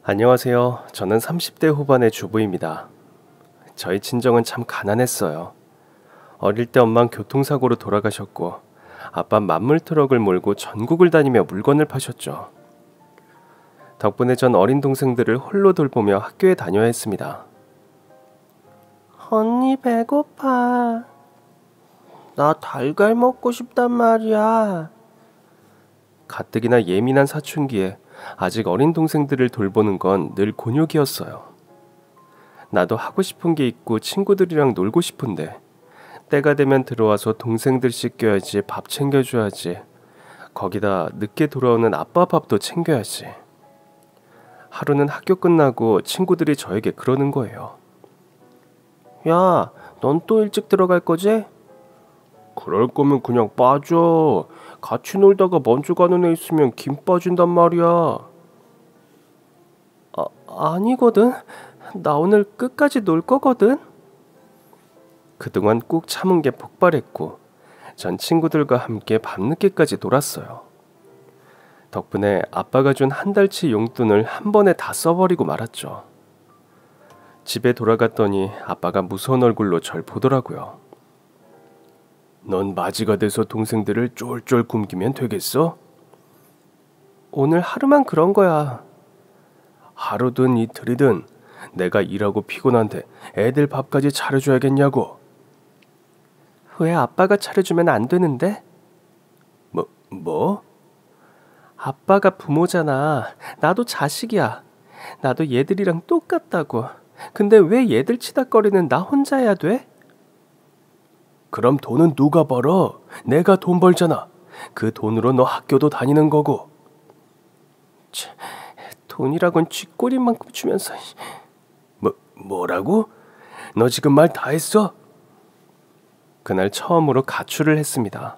안녕하세요. 저는 30대 후반의 주부입니다. 저희 친정은 참 가난했어요. 어릴 때 엄마는 교통사고로 돌아가셨고 아빠 만물 트럭을 몰고 전국을 다니며 물건을 파셨죠. 덕분에 전 어린 동생들을 홀로 돌보며 학교에 다녀야 했습니다. 언니 배고파. 나 달걀 먹고 싶단 말이야. 가뜩이나 예민한 사춘기에 아직 어린 동생들을 돌보는 건 늘 곤욕이었어요. 나도 하고 싶은 게 있고 친구들이랑 놀고 싶은데 때가 되면 들어와서 동생들 씻겨야지, 밥 챙겨줘야지. 거기다 늦게 돌아오는 아빠 밥도 챙겨야지. 하루는 학교 끝나고 친구들이 저에게 그러는 거예요. 야, 넌 또 일찍 들어갈 거지? 그럴 거면 그냥 빠져. 같이 놀다가 먼저 가는 애 있으면 김 빠진단 말이야. 아니거든. 나 오늘 끝까지 놀 거거든. 그동안 꾹 참은 게 폭발했고 전 친구들과 함께 밤늦게까지 놀았어요. 덕분에 아빠가 준 한 달치 용돈을 한 번에 다 써버리고 말았죠. 집에 돌아갔더니 아빠가 무서운 얼굴로 절 보더라고요. 넌 맞이가 돼서 동생들을 쫄쫄 굶기면 되겠어? 오늘 하루만 그런 거야. 하루든 이틀이든 내가 일하고 피곤한데 애들 밥까지 차려줘야겠냐고. 왜 아빠가 차려주면 안 되는데? 뭐? 아빠가 부모잖아. 나도 자식이야. 나도 얘들이랑 똑같다고. 근데 왜 얘들 치닥거리는 나 혼자 해야 돼? 그럼 돈은 누가 벌어? 내가 돈 벌잖아. 그 돈으로 너 학교도 다니는 거고. 돈이라곤 쥐꼬리만큼 주면서. 뭐라고? 너 지금 말 다 했어? 그날 처음으로 가출을 했습니다.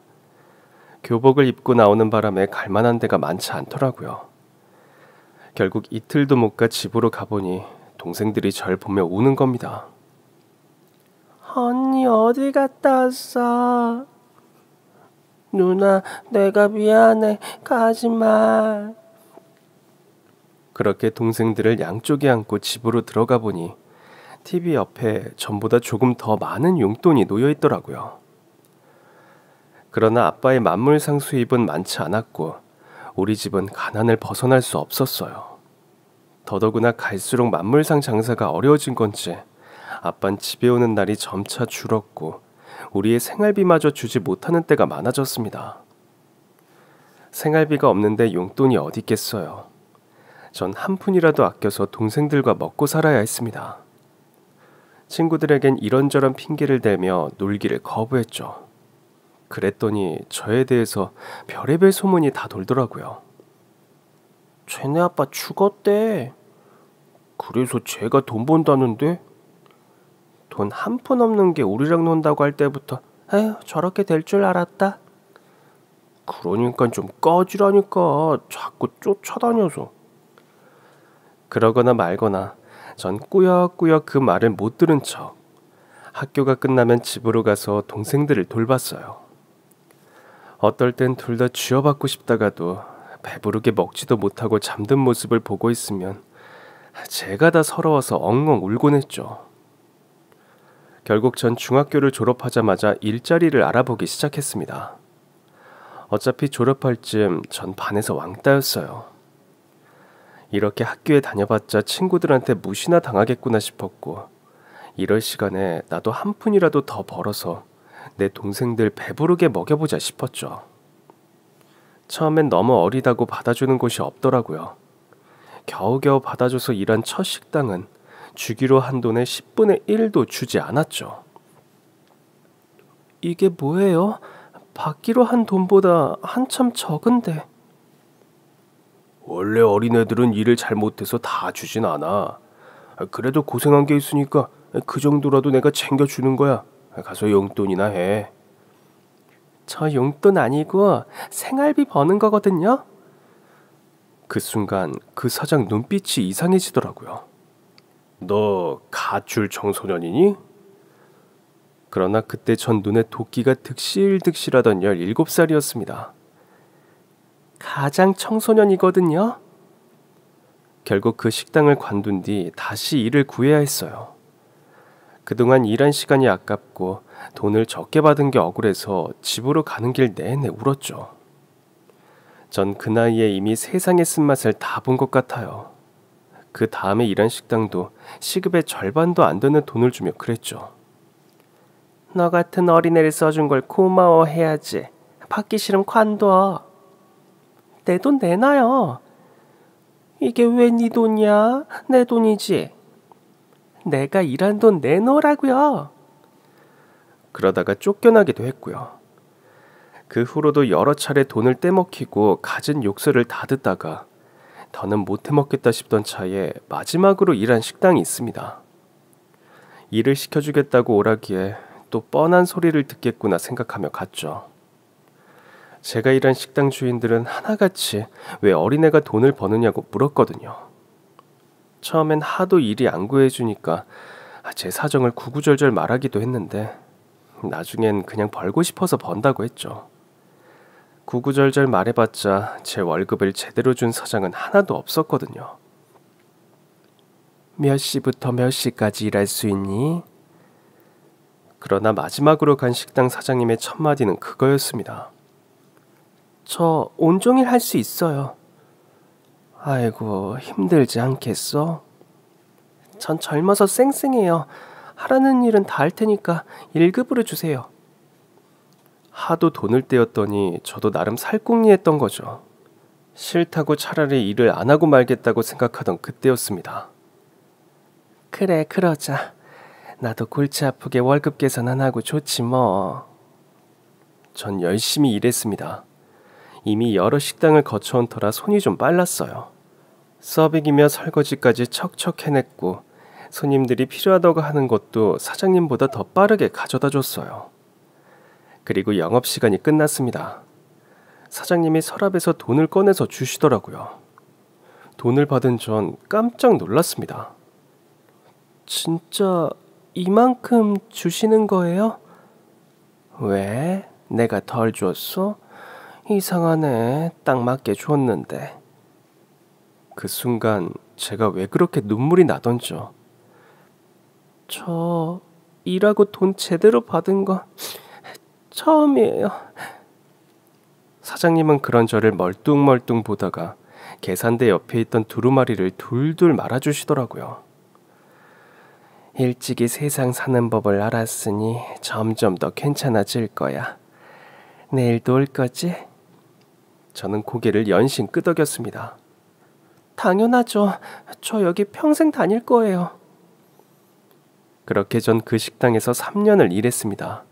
교복을 입고 나오는 바람에 갈 만한 데가 많지 않더라고요. 결국 이틀도 못 가 집으로 가보니 동생들이 절 보며 우는 겁니다. 언니 어디 갔다 왔어? 누나, 내가 미안해. 가지마. 그렇게 동생들을 양쪽에 안고 집으로 들어가 보니 TV 옆에 전보다 조금 더 많은 용돈이 놓여 있더라고요. 그러나 아빠의 만물상 수입은 많지 않았고 우리 집은 가난을 벗어날 수 없었어요. 더더구나 갈수록 만물상 장사가 어려워진 건지 아빤 집에 오는 날이 점차 줄었고 우리의 생활비마저 주지 못하는 때가 많아졌습니다. 생활비가 없는데 용돈이 어디 있겠어요. 전 한 푼이라도 아껴서 동생들과 먹고 살아야 했습니다. 친구들에겐 이런저런 핑계를 대며 놀기를 거부했죠. 그랬더니 저에 대해서 별의별 소문이 다 돌더라고요. 쟤네 아빠 죽었대. 그래서 쟤가 돈 번다는데? 돈 한 푼 없는 게 우리랑 논다고 할 때부터 에휴 저렇게 될 줄 알았다. 그러니까 좀 꺼지라니까. 자꾸 쫓아다녀서. 그러거나 말거나 전 꾸역꾸역 그 말을 못 들은 척 학교가 끝나면 집으로 가서 동생들을 돌봤어요. 어떨 땐 둘 다 쥐어받고 싶다가도 배부르게 먹지도 못하고 잠든 모습을 보고 있으면 제가 다 서러워서 엉엉 울곤 했죠. 결국 전 중학교를 졸업하자마자 일자리를 알아보기 시작했습니다. 어차피 졸업할 즈음 전 반에서 왕따였어요. 이렇게 학교에 다녀봤자 친구들한테 무시나 당하겠구나 싶었고 이럴 시간에 나도 한 푼이라도 더 벌어서 내 동생들 배부르게 먹여보자 싶었죠. 처음엔 너무 어리다고 받아주는 곳이 없더라고요. 겨우겨우 받아줘서 일한 첫 식당은 주기로 한 돈의 10분의 1도 주지 않았죠. 이게 뭐예요? 받기로 한 돈보다 한참 적은데. 원래 어린애들은 일을 잘못해서 다 주진 않아. 그래도 고생한 게 있으니까 그 정도라도 내가 챙겨주는 거야. 가서 용돈이나 해. 저 용돈 아니고 생활비 버는 거거든요. 그 순간 그 사장 눈빛이 이상해지더라고요. 너 가출 청소년이니? 그러나 그때 전 눈에 도끼가 득실득실하던 17살이었습니다. 가장 청소년이거든요. 결국 그 식당을 관둔 뒤 다시 일을 구해야 했어요. 그동안 일한 시간이 아깝고 돈을 적게 받은 게 억울해서 집으로 가는 길 내내 울었죠. 전 그 나이에 이미 세상의 쓴맛을 다 본 것 같아요. 그 다음에 일한 식당도 시급의 절반도 안 되는 돈을 주며 그랬죠. 너 같은 어린애를 써준 걸 고마워해야지. 받기 싫으면 관둬. 내 돈 내놔요. 이게 왜 네 돈이야? 내 돈이지. 내가 일한 돈 내놓으라고요. 그러다가 쫓겨나기도 했고요. 그 후로도 여러 차례 돈을 떼먹히고 갖은 욕설을 다 듣다가 더는 못 해먹겠다 싶던 차에 마지막으로 일한 식당이 있습니다. 일을 시켜주겠다고 오라기에 또 뻔한 소리를 듣겠구나 생각하며 갔죠. 제가 일한 식당 주인들은 하나같이 왜 어린애가 돈을 버느냐고 물었거든요. 처음엔 하도 일이 안 구해주니까 제 사정을 구구절절 말하기도 했는데 나중엔 그냥 벌고 싶어서 번다고 했죠. 구구절절 말해봤자 제 월급을 제대로 준 사장은 하나도 없었거든요. 몇 시부터 몇 시까지 일할 수 있니? 그러나 마지막으로 간 식당 사장님의 첫 마디는 그거였습니다. 저 온종일 할 수 있어요. 아이고, 힘들지 않겠어? 전 젊어서 쌩쌩해요. 하라는 일은 다 할 테니까 1급으로 주세요. 하도 돈을 떼었더니 저도 나름 살궁리했던 거죠. 싫다고 차라리 일을 안 하고 말겠다고 생각하던 그때였습니다. 그래, 그러자. 나도 골치 아프게 월급 계산 안 하고 좋지 뭐. 전 열심히 일했습니다. 이미 여러 식당을 거쳐온 터라 손이 좀 빨랐어요. 서빙이며 설거지까지 척척 해냈고 손님들이 필요하다고 하는 것도 사장님보다 더 빠르게 가져다 줬어요. 그리고 영업시간이 끝났습니다. 사장님이 서랍에서 돈을 꺼내서 주시더라고요. 돈을 받은 전 깜짝 놀랐습니다. 진짜 이만큼 주시는 거예요? 왜? 내가 덜 줬어? 이상하네. 딱 맞게 줬는데. 그 순간 제가 왜 그렇게 눈물이 나던지요. 저 일하고 돈 제대로 받은 거 처음이에요. 사장님은 그런 저를 멀뚱멀뚱 보다가 계산대 옆에 있던 두루마리를 둘둘 말아주시더라고요. 일찍이 세상 사는 법을 알았으니 점점 더 괜찮아질 거야. 내일도 올 거지? 저는 고개를 연신 끄덕였습니다. 당연하죠. 저 여기 평생 다닐 거예요. 그렇게 전 그 식당에서 3년을 일했습니다.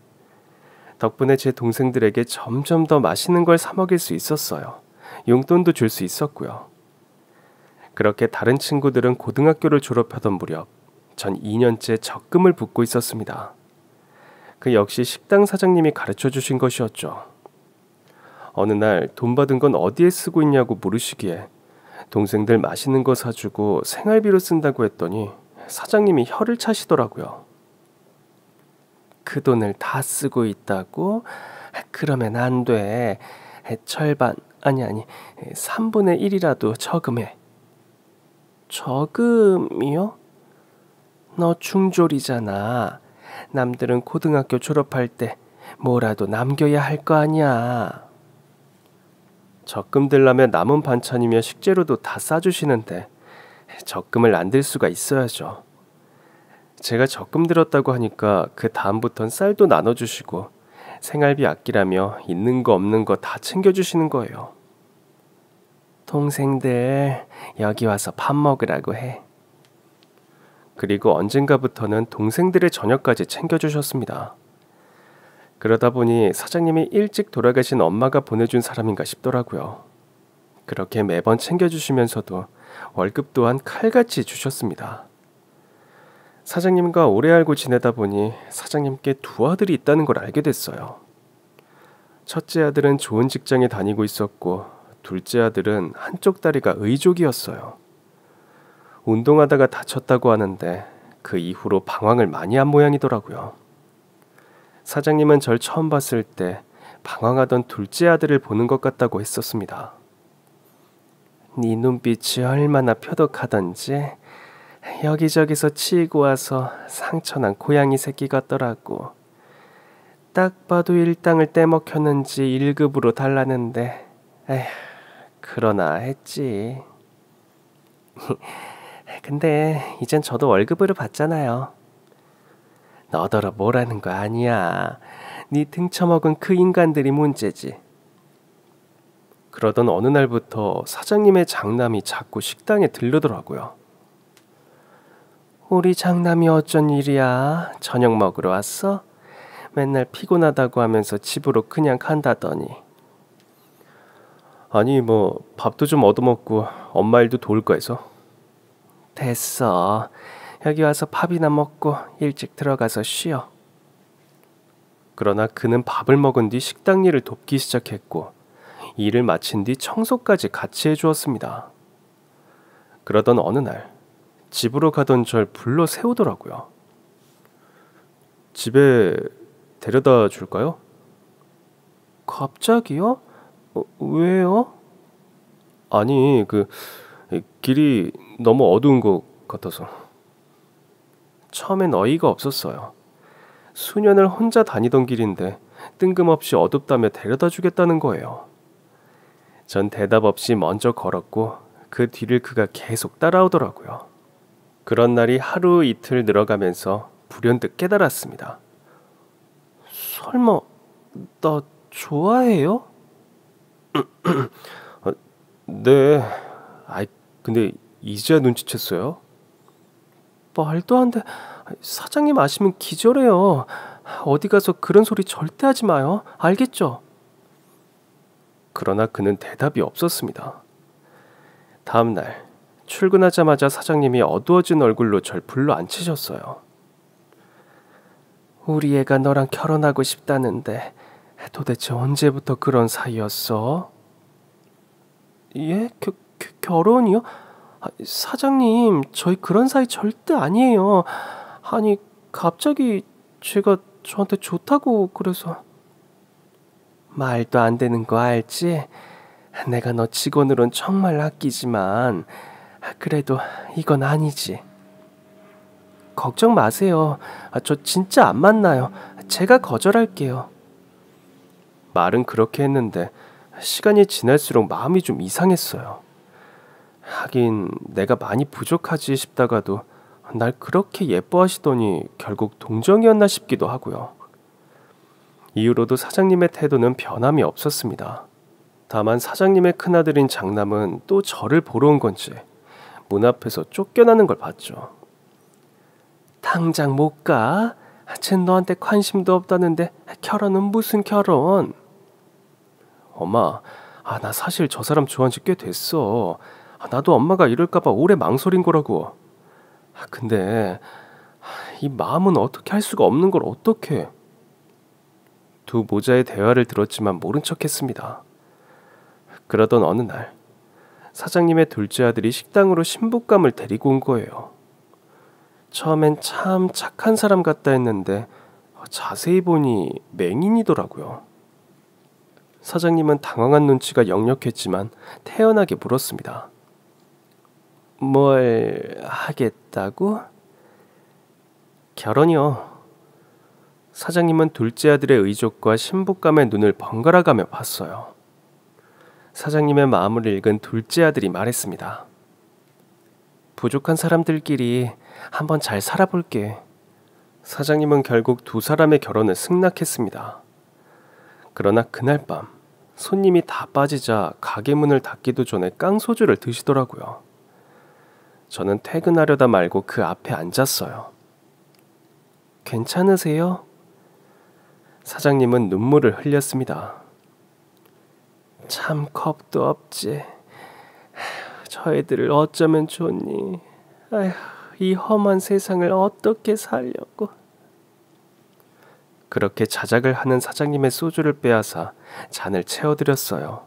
덕분에 제 동생들에게 점점 더 맛있는 걸 사 먹일 수 있었어요. 용돈도 줄 수 있었고요. 그렇게 다른 친구들은 고등학교를 졸업하던 무렵 전 2년째 적금을 붓고 있었습니다. 그 역시 식당 사장님이 가르쳐 주신 것이었죠. 어느 날 돈 받은 건 어디에 쓰고 있냐고 물으시기에 동생들 맛있는 거 사주고 생활비로 쓴다고 했더니 사장님이 혀를 차시더라고요. 그 돈을 다 쓰고 있다고? 그러면 안 돼. 절반, 아니 3분의 1이라도 저금해. 저금이요? 너 중졸이잖아. 남들은 고등학교 졸업할 때 뭐라도 남겨야 할 거 아니야. 적금 들려면 남은 반찬이며 식재료도 다 싸주시는데 적금을 안 들 수가 있어야죠. 제가 적금 들었다고 하니까 그 다음부턴 쌀도 나눠주시고 생활비 아끼라며 있는 거 없는 거 다 챙겨주시는 거예요. 동생들 여기 와서 밥 먹으라고 해. 그리고 언젠가부터는 동생들의 저녁까지 챙겨주셨습니다. 그러다 보니 사장님이 일찍 돌아가신 엄마가 보내준 사람인가 싶더라고요. 그렇게 매번 챙겨주시면서도 월급 또한 칼같이 주셨습니다. 사장님과 오래 알고 지내다 보니 사장님께 두 아들이 있다는 걸 알게 됐어요. 첫째 아들은 좋은 직장에 다니고 있었고 둘째 아들은 한쪽 다리가 의족이었어요. 운동하다가 다쳤다고 하는데 그 이후로 방황을 많이 한 모양이더라고요. 사장님은 절 처음 봤을 때 방황하던 둘째 아들을 보는 것 같다고 했었습니다. 네 눈빛이 얼마나 표독하던지 여기저기서 치이고 와서 상처난 고양이 새끼 같더라고. 딱 봐도 일당을 떼먹혔는지 1급으로 달라는데 에휴, 그러나 했지. 근데 이젠 저도 월급으로 받잖아요. 너더러 뭐라는 거 아니야. 네 등쳐먹은 그 인간들이 문제지. 그러던 어느 날부터 사장님의 장남이 자꾸 식당에 들르더라고요. 우리 장남이 어쩐 일이야? 저녁 먹으러 왔어? 맨날 피곤하다고 하면서 집으로 그냥 간다더니. 아니 뭐 밥도 좀 얻어먹고 엄마 일도 도울까 해서. 됐어. 여기 와서 밥이나 먹고 일찍 들어가서 쉬어. 그러나 그는 밥을 먹은 뒤 식당 일을 돕기 시작했고 일을 마친 뒤 청소까지 같이 해주었습니다. 그러던 어느 날 집으로 가던 절 불러 세우더라고요. 집에 데려다 줄까요? 갑자기요? 왜요? 아니 길이 너무 어두운 것 같아서. 처음엔 어이가 없었어요. 수년을 혼자 다니던 길인데 뜬금없이 어둡다며 데려다 주겠다는 거예요. 전 대답 없이 먼저 걸었고 그 뒤를 그가 계속 따라오더라고요. 그런 날이 하루 이틀 늘어가면서 불현듯 깨달았습니다. 설마 나 좋아해요? 네. 근데 이제야 눈치챘어요? 말도 안 돼. 사장님 아시면 기절해요. 어디 가서 그런 소리 절대 하지 마요. 알겠죠? 그러나 그는 대답이 없었습니다. 다음 날 출근하자마자 사장님이 어두워진 얼굴로 절 불러 앉히셨어요. 우리 애가 너랑 결혼하고 싶다는데 도대체 언제부터 그런 사이였어? 예? 결혼이요? 사장님, 저희 그런 사이 절대 아니에요. 아니, 갑자기 제가 저한테 좋다고 그래서. 말도 안 되는 거 알지? 내가 너 직원으론 정말 아끼지만 그래도 이건 아니지. 걱정 마세요. 저 진짜 안 만나요. 제가 거절할게요. 말은 그렇게 했는데 시간이 지날수록 마음이 좀 이상했어요. 하긴 내가 많이 부족하지 싶다가도 날 그렇게 예뻐하시더니 결국 동정이었나 싶기도 하고요. 이후로도 사장님의 태도는 변함이 없었습니다. 다만 사장님의 큰아들인 장남은 또 저를 보러 온 건지 문 앞에서 쫓겨나는 걸 봤죠. 당장 못 가? 쟨 너한테 관심도 없다는데 결혼은 무슨 결혼? 엄마, 나 사실 저 사람 좋아한 지 꽤 됐어. 나도 엄마가 이럴까봐 오래 망설인 거라고. 근데 이 마음은 어떻게 할 수가 없는 걸 어떡해. 두 모자의 대화를 들었지만 모른 척했습니다. 그러던 어느 날 사장님의 둘째 아들이 식당으로 신부감을 데리고 온 거예요. 처음엔 참 착한 사람 같다 했는데 자세히 보니 맹인이더라고요. 사장님은 당황한 눈치가 역력했지만 태연하게 물었습니다. 뭘 하겠다고? 결혼이요. 사장님은 둘째 아들의 의족과 신부감의 눈을 번갈아가며 봤어요. 사장님의 마음을 읽은 둘째 아들이 말했습니다. 부족한 사람들끼리 한번 잘 살아볼게. 사장님은 결국 두 사람의 결혼을 승낙했습니다. 그러나 그날 밤 손님이 다 빠지자 가게 문을 닫기도 전에 깡소주를 드시더라고요. 저는 퇴근하려다 말고 그 앞에 앉았어요. 괜찮으세요? 사장님은 눈물을 흘렸습니다. 참 겁도 없지. 저 애들을 어쩌면 좋니? 아휴, 이 험한 세상을 어떻게 살려고. 그렇게 자작을 하는 사장님의 소주를 빼앗아 잔을 채워드렸어요.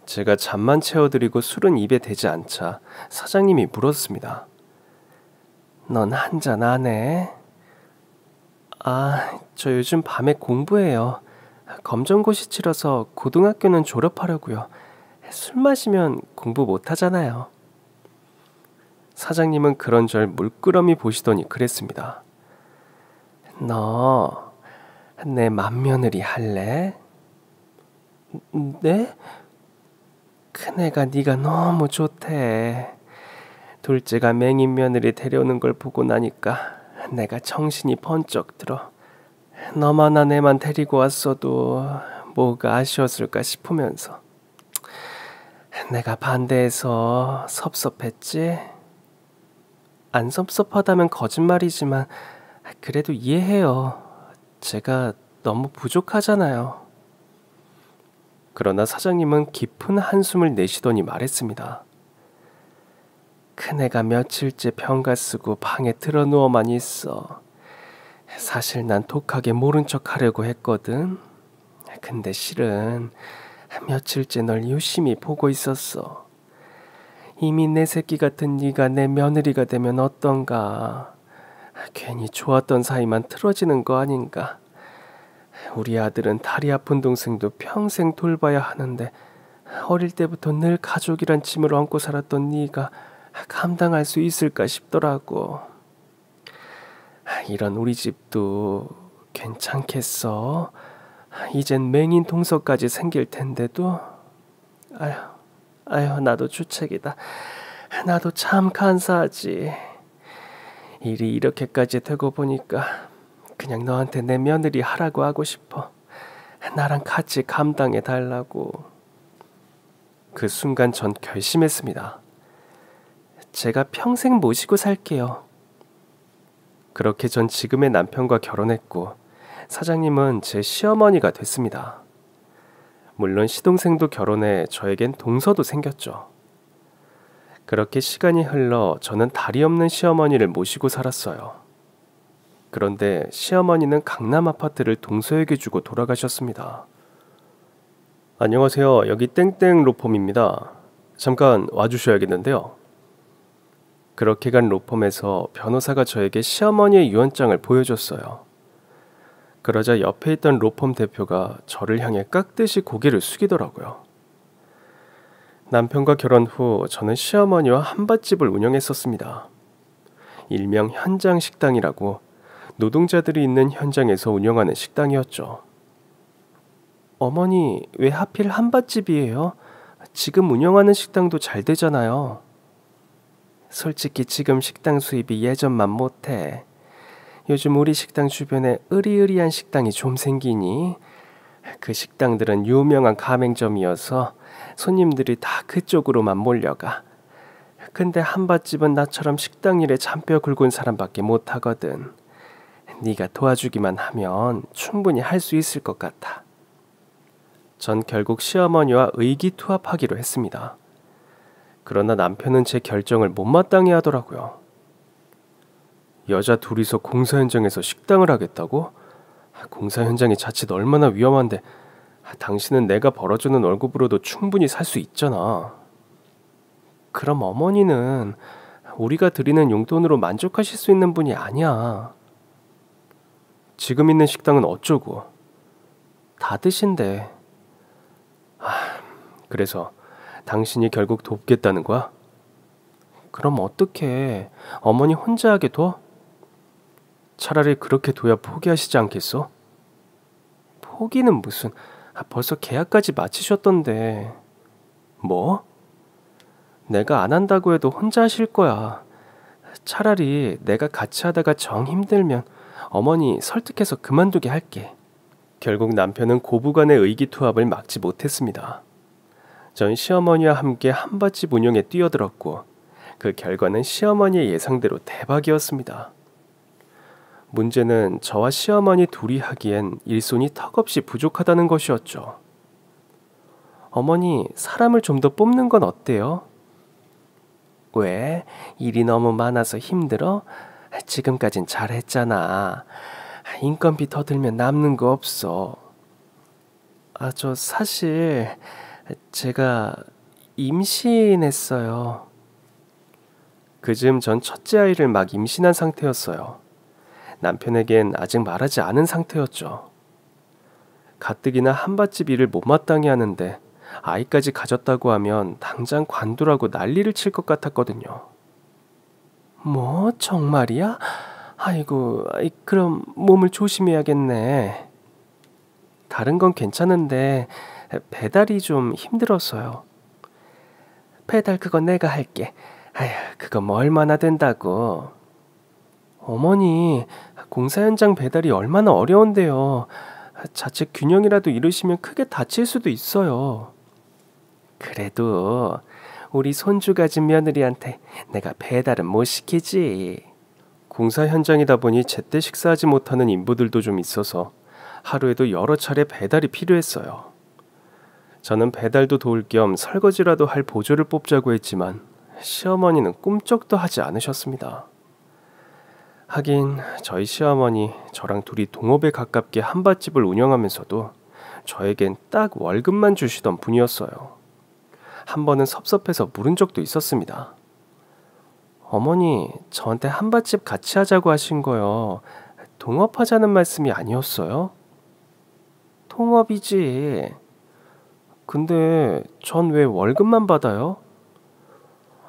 제가 잔만 채워드리고 술은 입에 대지 않자 사장님이 물었습니다. 넌 한잔 안 해? 저 요즘 밤에 공부해요. 검정고시 치러서 고등학교는 졸업하려고요. 술 마시면 공부 못 하잖아요. 사장님은 그런 절 물끄러미 보시더니 그랬습니다. 너 내 맏며느리 할래? 네? 큰애가 네가 너무 좋대. 둘째가 맹인 며느리 데려오는 걸 보고 나니까 내가 정신이 번쩍 들어. 너만 애만 데리고 왔어도 뭐가 아쉬웠을까 싶으면서 내가 반대해서 섭섭했지? 안 섭섭하다면 거짓말이지만 그래도 이해해요. 제가 너무 부족하잖아요. 그러나 사장님은 깊은 한숨을 내쉬더니 말했습니다. 큰애가 며칠째 병가 쓰고 방에 들어 누워만 있어. 사실 난 독하게 모른 척 하려고 했거든. 근데 실은 며칠째 널 유심히 보고 있었어. 이미 내 새끼 같은 네가 내 며느리가 되면 어떤가. 괜히 좋았던 사이만 틀어지는 거 아닌가. 우리 아들은 다리 아픈 동생도 평생 돌봐야 하는데 어릴 때부터 늘 가족이란 짐을 안고 살았던 네가 감당할 수 있을까 싶더라고. 이런 우리 집도 괜찮겠어? 이젠 맹인 동서까지 생길 텐데도. 아휴 나도 주책이다. 나도 참 간사하지. 일이 이렇게까지 되고 보니까 그냥 너한테 내 며느리 하라고 하고 싶어. 나랑 같이 감당해 달라고. 그 순간 전 결심했습니다. 제가 평생 모시고 살게요. 그렇게 전 지금의 남편과 결혼했고 사장님은 제 시어머니가 됐습니다. 물론 시동생도 결혼해 저에겐 동서도 생겼죠. 그렇게 시간이 흘러 저는 다리 없는 시어머니를 모시고 살았어요. 그런데 시어머니는 강남 아파트를 동서에게 주고 돌아가셨습니다. 안녕하세요. 여기 땡땡 로펌입니다. 잠깐 와주셔야겠는데요. 그렇게 간 로펌에서 변호사가 저에게 시어머니의 유언장을 보여줬어요. 그러자 옆에 있던 로펌 대표가 저를 향해 깍듯이 고개를 숙이더라고요. 남편과 결혼 후 저는 시어머니와 한밭집을 운영했었습니다. 일명 현장 식당이라고 노동자들이 있는 현장에서 운영하는 식당이었죠. 어머니, 왜 하필 한밭집이에요? 지금 운영하는 식당도 잘 되잖아요. 솔직히 지금 식당 수입이 예전만 못해. 요즘 우리 식당 주변에 으리으리한 식당이 좀 생기니 그 식당들은 유명한 가맹점이어서 손님들이 다 그쪽으로만 몰려가. 근데 한밭집은 나처럼 식당 일에 잔뼈 굵은 사람밖에 못하거든. 네가 도와주기만 하면 충분히 할 수 있을 것 같아. 전 결국 시어머니와 의기투합하기로 했습니다. 그러나 남편은 제 결정을 못마땅해 하더라고요. 여자 둘이서 공사 현장에서 식당을 하겠다고? 공사 현장이 자칫 얼마나 위험한데 당신은 내가 벌어주는 월급으로도 충분히 살 수 있잖아. 그럼 어머니는 우리가 드리는 용돈으로 만족하실 수 있는 분이 아니야. 지금 있는 식당은 어쩌고? 다 드신대. 그래서 당신이 결국 돕겠다는 거야? 그럼 어떡해. 어머니 혼자 하게 둬? 차라리 그렇게 둬야 포기하시지 않겠어? 포기는 무슨. 벌써 계약까지 마치셨던데. 뭐? 내가 안 한다고 해도 혼자 하실 거야. 차라리 내가 같이 하다가 정 힘들면 어머니 설득해서 그만두게 할게. 결국 남편은 고부간의 의기투합을 막지 못했습니다. 전 시어머니와 함께 한밭집 운영에 뛰어들었고 그 결과는 시어머니의 예상대로 대박이었습니다. 문제는 저와 시어머니 둘이 하기엔 일손이 턱없이 부족하다는 것이었죠. 어머니, 사람을 좀 더 뽑는 건 어때요? 왜? 일이 너무 많아서 힘들어? 지금까진 잘했잖아. 인건비 더 들면 남는 거 없어. 저 사실 제가 임신했어요. 그즈음 전 첫째 아이를 막 임신한 상태였어요. 남편에겐 아직 말하지 않은 상태였죠. 가뜩이나 한밭집 일을 못마땅해 하는데 아이까지 가졌다고 하면 당장 관두라고 난리를 칠 것 같았거든요. 뭐 정말이야? 아이고, 그럼 몸을 조심해야겠네. 다른 건 괜찮은데 배달이 좀 힘들었어요. 배달 그거 내가 할게. 아휴, 그거 뭐 얼마나 된다고. 어머니, 공사 현장 배달이 얼마나 어려운데요. 자칫 균형이라도 잃으시면 크게 다칠 수도 있어요. 그래도 우리 손주 가진 며느리한테 내가 배달은 못 시키지. 공사 현장이다 보니 제때 식사하지 못하는 인부들도 좀 있어서 하루에도 여러 차례 배달이 필요했어요. 저는 배달도 도울 겸 설거지라도 할 보조를 뽑자고 했지만 시어머니는 꿈쩍도 하지 않으셨습니다. 하긴 저희 시어머니 저랑 둘이 동업에 가깝게 한밭집을 운영하면서도 저에겐 딱 월급만 주시던 분이었어요. 한 번은 섭섭해서 물은 적도 있었습니다. 어머니, 저한테 한밭집 같이 하자고 하신 거요. 동업하자는 말씀이 아니었어요? 통업이지. 근데 전 왜 월급만 받아요?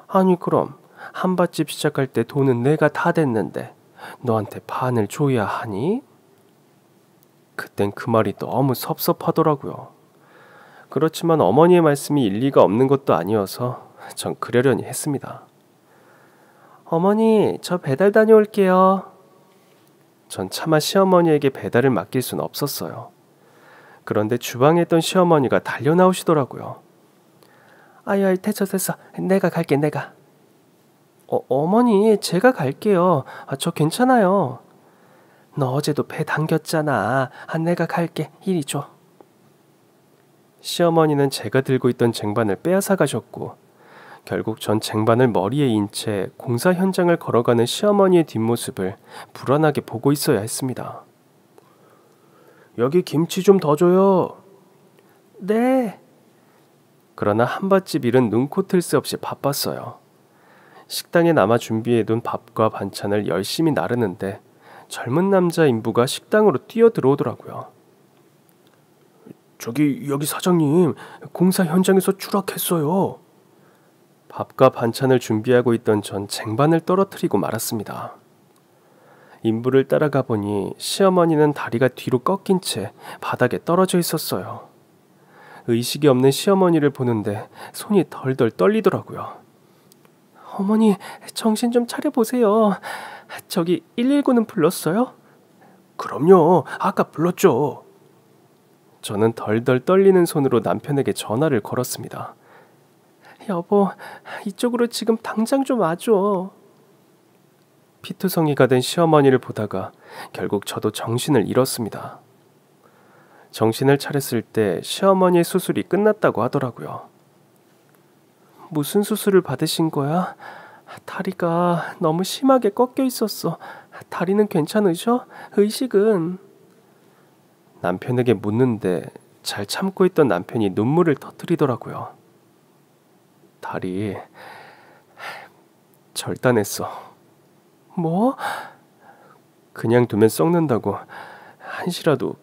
아니 그럼 한밭집 시작할 때 돈은 내가 다 댔는데 너한테 반을 줘야 하니? 그땐 그 말이 너무 섭섭하더라고요. 그렇지만 어머니의 말씀이 일리가 없는 것도 아니어서 전 그러려니 했습니다. 어머니, 저 배달 다녀올게요. 전 차마 시어머니에게 배달을 맡길 수는 없었어요. 그런데 주방에 있던 시어머니가 달려 나오시더라고요. 아유, 됐어. 내가 갈게, 내가. 어머니, 제가 갈게요. 저 괜찮아요. 너 어제도 배 당겼잖아. 내가 갈게. 이리 줘. 시어머니는 제가 들고 있던 쟁반을 빼앗아 가셨고 결국 전 쟁반을 머리에 인 채 공사 현장을 걸어가는 시어머니의 뒷모습을 불안하게 보고 있어야 했습니다. 여기 김치 좀 더 줘요. 네. 그러나 한밭집 일은 눈코 뜰 새 없이 바빴어요. 식당에 남아 준비해둔 밥과 반찬을 열심히 나르는데 젊은 남자 인부가 식당으로 뛰어 들어오더라고요. 여기 사장님, 공사 현장에서 추락했어요. 밥과 반찬을 준비하고 있던 전 쟁반을 떨어뜨리고 말았습니다. 인부를 따라가 보니 시어머니는 다리가 뒤로 꺾인 채 바닥에 떨어져 있었어요. 의식이 없는 시어머니를 보는데 손이 덜덜 떨리더라고요. 어머니, 정신 좀 차려보세요. 저기 119는 불렀어요? 그럼요. 아까 불렀죠. 저는 덜덜 떨리는 손으로 남편에게 전화를 걸었습니다. 여보, 이쪽으로 지금 당장 좀 와줘. 피투성이가 된 시어머니를 보다가 결국 저도 정신을 잃었습니다. 정신을 차렸을 때 시어머니의 수술이 끝났다고 하더라고요. 무슨 수술을 받으신 거야? 다리가 너무 심하게 꺾여 있었어. 다리는 괜찮으셔? 의식은? 남편에게 묻는데 잘 참고 있던 남편이 눈물을 터뜨리더라고요. 다리 절단했어. 뭐? 그냥 두면 썩는다고. 한시라도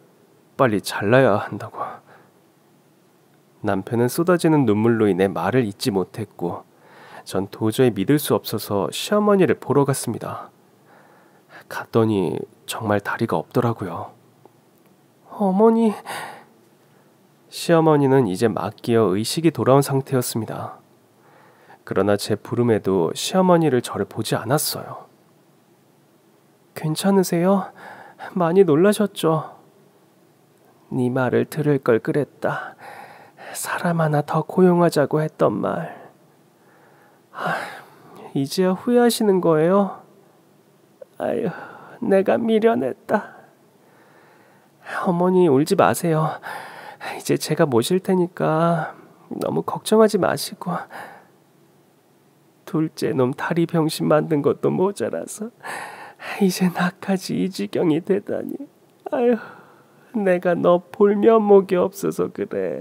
빨리 잘라야 한다고. 남편은 쏟아지는 눈물로 인해 말을 잇지 못했고 전 도저히 믿을 수 없어서 시어머니를 보러 갔습니다. 갔더니 정말 다리가 없더라고요. 어머니. 시어머니는 이제 막기어 의식이 돌아온 상태였습니다. 그러나 제 부름에도 시어머니를 저를 보지 않았어요. 괜찮으세요? 많이 놀라셨죠? 네 말을 들을 걸 그랬다. 사람 하나 더 고용하자고 했던 말. 이제야 후회하시는 거예요? 아유, 내가 미련했다. 어머니 울지 마세요. 이제 제가 모실 테니까 너무 걱정하지 마시고. 둘째 놈 다리 병신 만든 것도 모자라서 이제 나까지 이 지경이 되다니. 아유, 내가 너 볼 면목이 없어서 그래.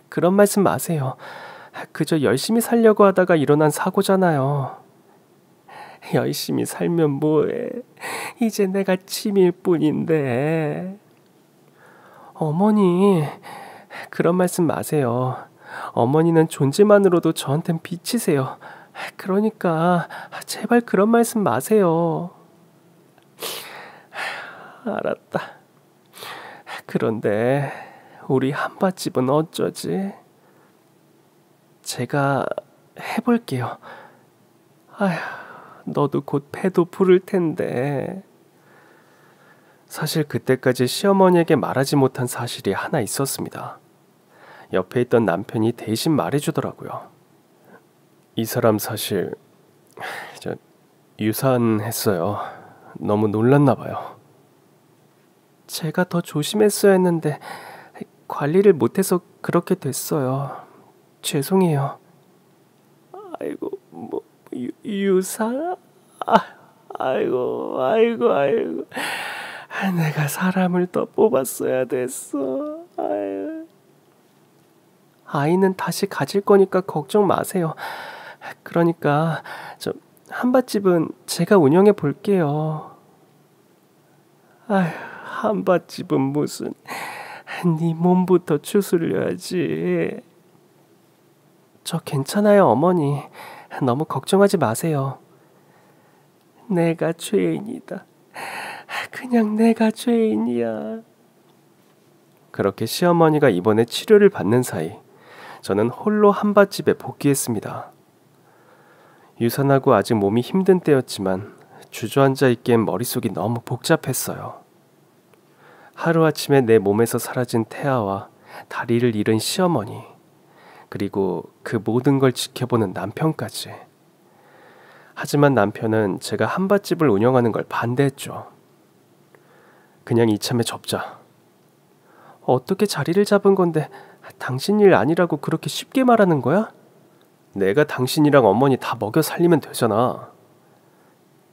그런 말씀 마세요. 그저 열심히 살려고 하다가 일어난 사고잖아요. 열심히 살면 뭐해. 이제 내가 침일 뿐인데. 어머니, 그런 말씀 마세요. 어머니는 존재만으로도 저한텐 빛이세요. 그러니까 제발 그런 말씀 마세요. 알았다. 그런데 우리 한밭집은 어쩌지? 제가 해볼게요. 아휴, 너도 곧 배도 부를 텐데. 사실 그때까지 시어머니에게 말하지 못한 사실이 하나 있었습니다. 옆에 있던 남편이 대신 말해주더라고요. 이 사람 사실 유산했어요. 너무 놀랐나 봐요. 제가 더 조심했어야 했는데 관리를 못해서 그렇게 됐어요. 죄송해요. 아이고, 뭐 유산? 아이고. 내가 사람을 더 뽑았어야 됐어. 아이는 다시 가질 거니까 걱정 마세요. 그러니까 저 한밭집은 제가 운영해 볼게요. 아휴, 한밭집은 무슨. 네 몸부터 추스려야지. 저 괜찮아요, 어머니. 너무 걱정하지 마세요. 내가 죄인이다. 그냥 내가 죄인이야. 그렇게 시어머니가 이번에 치료를 받는 사이 저는 홀로 한밭집에 복귀했습니다. 유산하고 아직 몸이 힘든 때였지만 주저앉아 있기엔 머릿속이 너무 복잡했어요. 하루아침에 내 몸에서 사라진 태아와 다리를 잃은 시어머니, 그리고 그 모든 걸 지켜보는 남편까지. 하지만 남편은 제가 한밭집을 운영하는 걸 반대했죠. 그냥 이참에 접자. 어떻게 자리를 잡은 건데 당신 일 아니라고 그렇게 쉽게 말하는 거야? 내가 당신이랑 어머니 다 먹여 살리면 되잖아.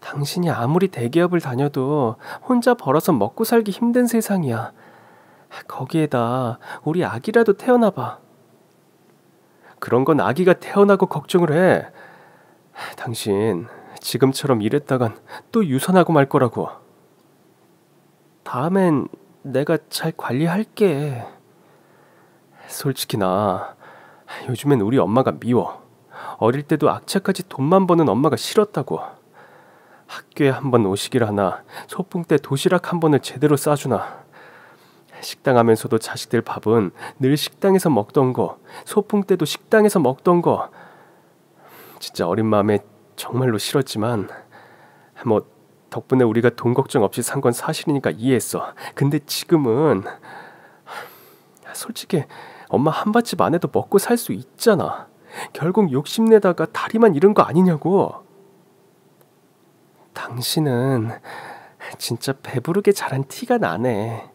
당신이 아무리 대기업을 다녀도 혼자 벌어서 먹고 살기 힘든 세상이야. 거기에다 우리 아기라도 태어나봐. 그런 건 아기가 태어나고 걱정을 해. 당신 지금처럼 이랬다간 또 유산하고 말 거라고. 다음엔 내가 잘 관리할게. 솔직히 나 요즘엔 우리 엄마가 미워. 어릴 때도 악착같이 돈만 버는 엄마가 싫었다고. 학교에 한번 오시길 하나, 소풍 때 도시락 한 번을 제대로 싸주나. 식당 하면서도 자식들 밥은 늘 식당에서 먹던 거, 소풍 때도 식당에서 먹던 거. 진짜 어린 마음에 정말로 싫었지만 뭐 덕분에 우리가 돈 걱정 없이 산 건 사실이니까 이해했어. 근데 지금은 솔직히 엄마 한밭집 안 해도 먹고 살 수 있잖아. 결국 욕심내다가 다리만 잃은 거 아니냐고. 당신은 진짜 배부르게 자란 티가 나네.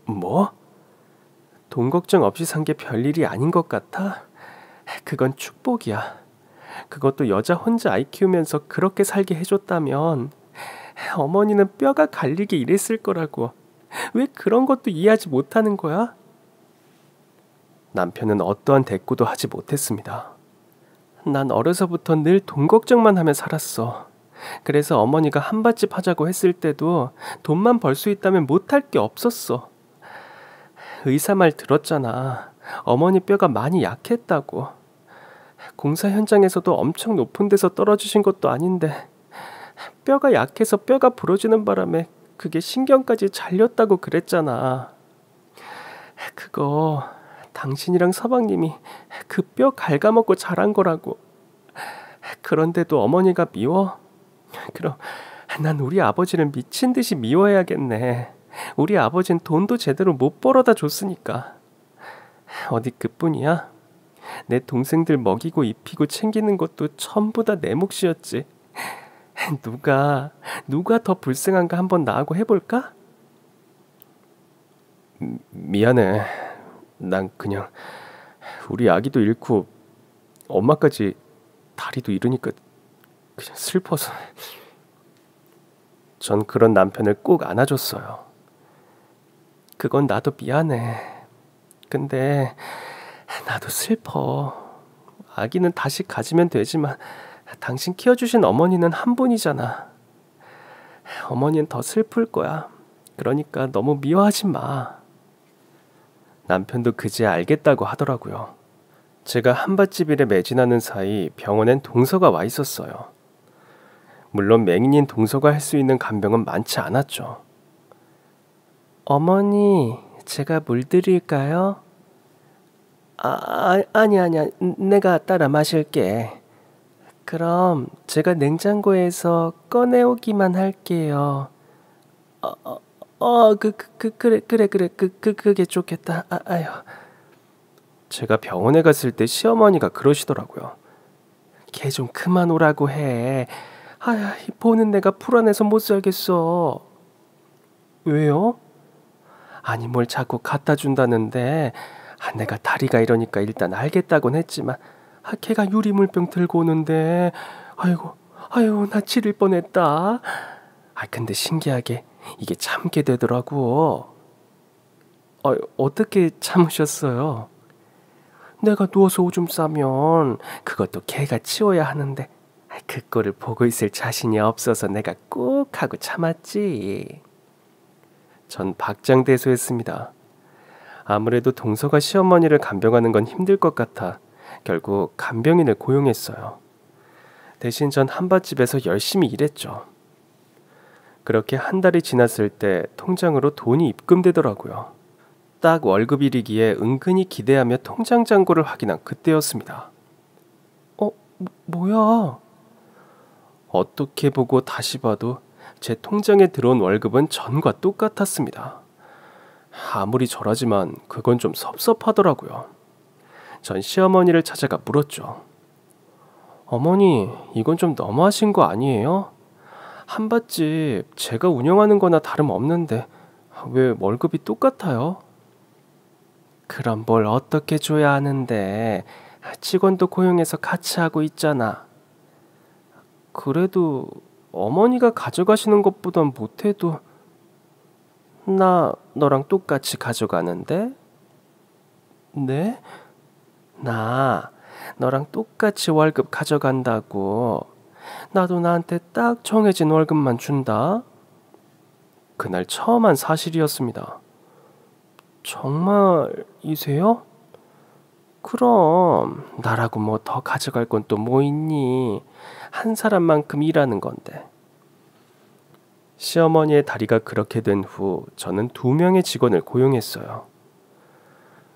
뭐? 돈 걱정 없이 산 게 별일이 아닌 것 같아? 그건 축복이야. 그것도 여자 혼자 아이 키우면서 그렇게 살게 해줬다면 어머니는 뼈가 갈리게 일했을 거라고. 왜 그런 것도 이해하지 못하는 거야? 남편은 어떠한 대꾸도 하지 못했습니다. 난 어려서부터 늘 돈 걱정만 하며 살았어. 그래서 어머니가 한밭집 하자고 했을 때도 돈만 벌 수 있다면 못할 게 없었어. 의사 말 들었잖아. 어머니 뼈가 많이 약했다고. 공사 현장에서도 엄청 높은 데서 떨어지신 것도 아닌데 뼈가 약해서 뼈가 부러지는 바람에 그게 신경까지 잘렸다고 그랬잖아. 그거 당신이랑 서방님이 그 뼈 갉아먹고 자란 거라고. 그런데도 어머니가 미워? 그럼 난 우리 아버지를 미친 듯이 미워해야겠네. 우리 아버진 돈도 제대로 못 벌어다 줬으니까. 어디 그뿐이야? 내 동생들 먹이고 입히고 챙기는 것도 전부 다 내 몫이었지. 누가 더 불쌍한가 한번 나하고 해볼까? 미안해. 난 그냥 우리 아기도 잃고 엄마까지 다리도 잃으니까 그냥 슬퍼서. 전 그런 남편을 꼭 안아줬어요. 그건 나도 미안해. 근데 나도 슬퍼. 아기는 다시 가지면 되지만 당신 키워주신 어머니는 한 분이잖아. 어머니는 더 슬플 거야. 그러니까 너무 미워하지 마. 남편도 그제야 알겠다고 하더라고요. 제가 한밭집 일에 매진하는 사이 병원엔 동서가 와 있었어요. 물론 맹인인 동서가 할 수 있는 간병은 많지 않았죠. 어머니, 제가 물 드릴까요? 아니야. 내가 따라 마실게. 그럼 제가 냉장고에서 꺼내오기만 할게요. 그래. 그게 좋겠다. 아유. 제가 병원에 갔을 때 시어머니가 그러시더라고요. 걔 좀 그만 오라고 해. 아야, 보는 내가 불안해서 못 살겠어. 왜요? 아니, 뭘 자꾸 갖다 준다는데, 내가 다리가 이러니까 일단 알겠다곤 했지만, 걔가 유리물병 들고 오는데, 아이고, 나 지릴 뻔했다. 근데 신기하게 이게 참게 되더라고. 어떻게 참으셨어요? 내가 누워서 오줌 싸면 그것도 걔가 치워야 하는데, 그거를 보고 있을 자신이 없어서 내가 꾹 하고 참았지. 전 박장대소했습니다. 아무래도 동서가 시어머니를 간병하는 건 힘들 것 같아 결국 간병인을 고용했어요. 대신 전 한밭집에서 열심히 일했죠. 그렇게 한 달이 지났을 때 통장으로 돈이 입금되더라고요. 딱 월급일이기에 은근히 기대하며 통장 잔고를 확인한 그때였습니다. 뭐야? 어떻게 보고 다시 봐도 제 통장에 들어온 월급은 전과 똑같았습니다. 아무리 저라지만 그건 좀 섭섭하더라고요. 전 시어머니를 찾아가 물었죠. 어머니, 이건 좀 너무하신 거 아니에요? 한밭집 제가 운영하는 거나 다름없는데 왜 월급이 똑같아요? 그럼 뭘 어떻게 줘야 하는데 직원도 고용해서 같이 하고 있잖아. 그래도 어머니가 가져가시는 것보단 못해도 나 너랑 똑같이 가져가는데? 네? 나 너랑 똑같이 월급 가져간다고. 나도 나한테 딱 정해진 월급만 준다. 그날 처음 한 사실이었습니다. 정말이세요? 그럼 나라고 뭐 더 가져갈 건 또 뭐 있니? 한 사람만큼 일하는 건데. 시어머니의 다리가 그렇게 된 후 저는 2명의 직원을 고용했어요.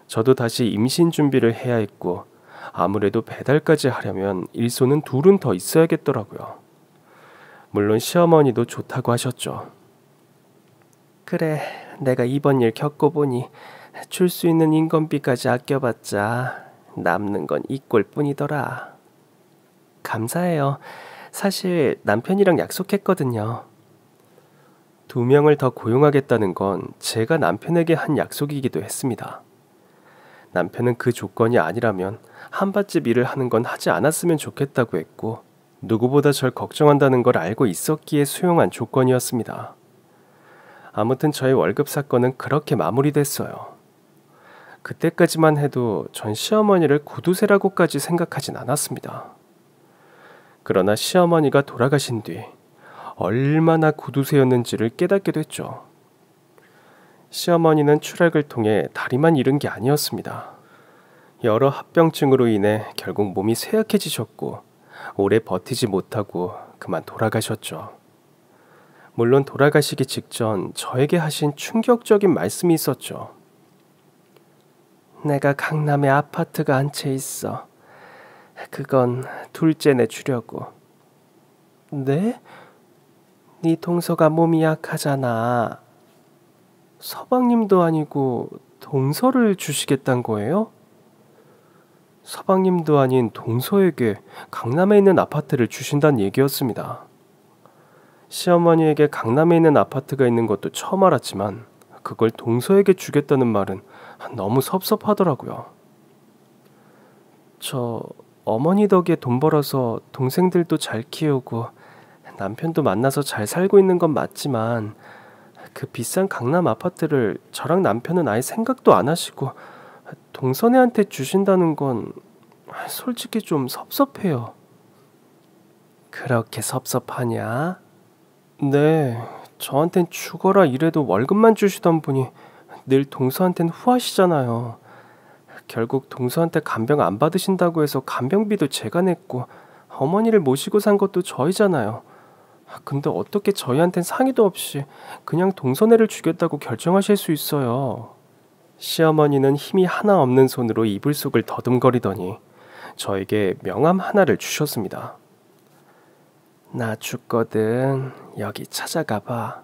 저도 다시 임신 준비를 해야 했고 아무래도 배달까지 하려면 일손은 2은 더 있어야겠더라고요. 물론 시어머니도 좋다고 하셨죠. 그래, 내가 이번 일 겪어보니 줄 수 있는 인건비까지 아껴봤자 남는 건 이 꼴뿐이더라. 감사해요. 사실 남편이랑 약속했거든요. 2명을 더 고용하겠다는 건 제가 남편에게 한 약속이기도 했습니다. 남편은 그 조건이 아니라면 한밭집 일을 하는 건 하지 않았으면 좋겠다고 했고 누구보다 절 걱정한다는 걸 알고 있었기에 수용한 조건이었습니다. 아무튼 저의 월급 사건은 그렇게 마무리됐어요. 그때까지만 해도 전 시어머니를 구두쇠라고까지 생각하진 않았습니다. 그러나 시어머니가 돌아가신 뒤 얼마나 구두쇠였는지를 깨닫게 됐죠. 시어머니는 추락을 통해 다리만 잃은 게 아니었습니다. 여러 합병증으로 인해 결국 몸이 쇠약해지셨고 오래 버티지 못하고 그만 돌아가셨죠. 물론 돌아가시기 직전 저에게 하신 충격적인 말씀이 있었죠. 내가 강남에 아파트가 한 채 있어. 그건 둘째내 주려고. 네? 네 동서가 몸이 약하잖아. 서방님도 아니고 동서를 주시겠단 거예요? 서방님도 아닌 동서에게 강남에 있는 아파트를 주신다는 얘기였습니다. 시어머니에게 강남에 있는 아파트가 있는 것도 처음 알았지만 그걸 동서에게 주겠다는 말은 너무 섭섭하더라고요. 저 어머니 덕에 돈 벌어서 동생들도 잘 키우고 남편도 만나서 잘 살고 있는 건 맞지만 그 비싼 강남 아파트를 저랑 남편은 아예 생각도 안 하시고 동선애한테 주신다는 건 솔직히 좀 섭섭해요. 그렇게 섭섭하냐? 네, 저한텐 죽어라 이래도 월급만 주시던 분이 늘 동서한텐 후하시잖아요. 결국 동서한테 간병 안 받으신다고 해서 간병비도 제가 냈고 어머니를 모시고 산 것도 저희잖아요. 근데 어떻게 저희한텐 상의도 없이 그냥 동서네를 주겠다고 결정하실 수 있어요? 시어머니는 힘이 하나 없는 손으로 이불 속을 더듬거리더니 저에게 명함 하나를 주셨습니다. 나 죽거든. 여기 찾아가봐.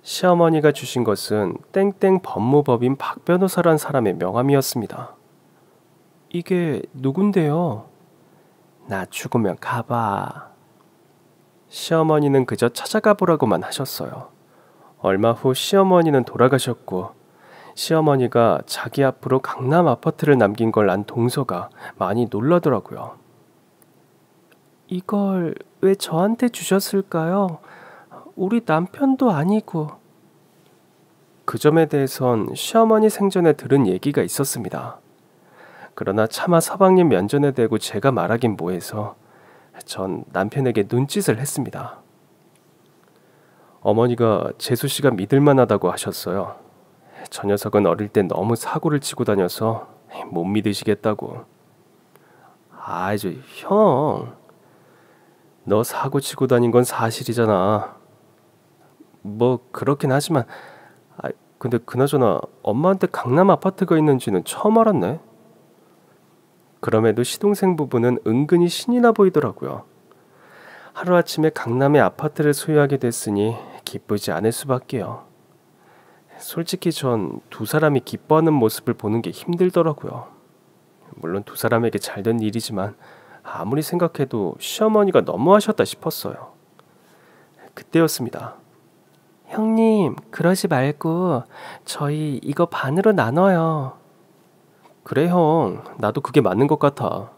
시어머니가 주신 것은 땡땡 법무법인 박 변호사란 사람의 명함이었습니다. 이게 누군데요? 나 죽으면 가봐. 시어머니는 그저 찾아가 보라고만 하셨어요. 얼마 후 시어머니는 돌아가셨고 시어머니가 자기 앞으로 강남 아파트를 남긴 걸 안 동서가 많이 놀라더라고요. 이걸 왜 저한테 주셨을까요? 우리 남편도 아니고. 그 점에 대해선 시어머니 생전에 들은 얘기가 있었습니다. 그러나 차마 서방님 면전에 대고 제가 말하긴 뭐해서 전 남편에게 눈짓을 했습니다. 어머니가 재수 씨가 믿을만하다고 하셨어요. 저 녀석은 어릴 때 너무 사고를 치고 다녀서 못 믿으시겠다고. 저 형, 너 사고 치고 다닌 건 사실이잖아. 뭐 그렇긴 하지만 근데 그나저나 엄마한테 강남 아파트가 있는지는 처음 알았네. 그럼에도 시동생 부부는 은근히 신이 나 보이더라고요. 하루아침에 강남에 아파트를 소유하게 됐으니 기쁘지 않을 수밖에요. 솔직히 전 두 사람이 기뻐하는 모습을 보는 게 힘들더라고요. 물론 두 사람에게 잘된 일이지만 아무리 생각해도 시어머니가 너무하셨다 싶었어요. 그때였습니다. 형님, 그러지 말고 저희 이거 반으로 나눠요. 그래 형, 나도 그게 맞는 것 같아.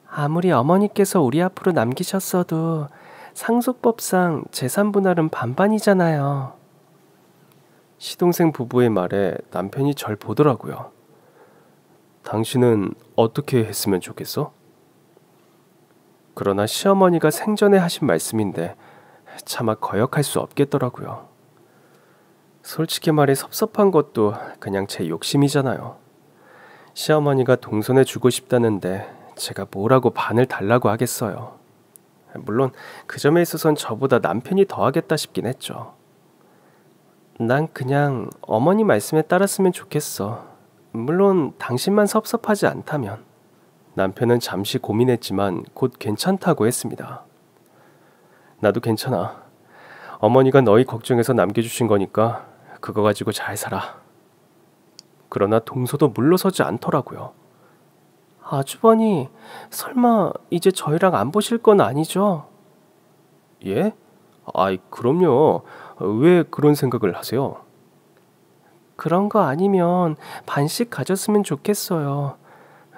아무리 어머니께서 우리 앞으로 남기셨어도 상속법상 재산 분할은 반반이잖아요. 시동생 부부의 말에 남편이 절 보더라고요. 당신은 어떻게 했으면 좋겠어? 그러나 시어머니가 생전에 하신 말씀인데 차마 거역할 수 없겠더라고요. 솔직히 말해 섭섭한 것도 그냥 제 욕심이잖아요. 시어머니가 동선해 주고 싶다는데 제가 뭐라고 반을 달라고 하겠어요. 물론 그 점에 있어선 저보다 남편이 더 하겠다 싶긴 했죠. 난 그냥 어머니 말씀에 따랐으면 좋겠어. 물론 당신만 섭섭하지 않다면. 남편은 잠시 고민했지만 곧 괜찮다고 했습니다. 나도 괜찮아. 어머니가 너희 걱정해서 남겨주신 거니까 그거 가지고 잘 살아. 그러나 동서도 물러서지 않더라고요. 아주버니, 설마 이제 저희랑 안 보실 건 아니죠? 예? 그럼요. 왜 그런 생각을 하세요? 그런 거 아니면 반씩 가졌으면 좋겠어요.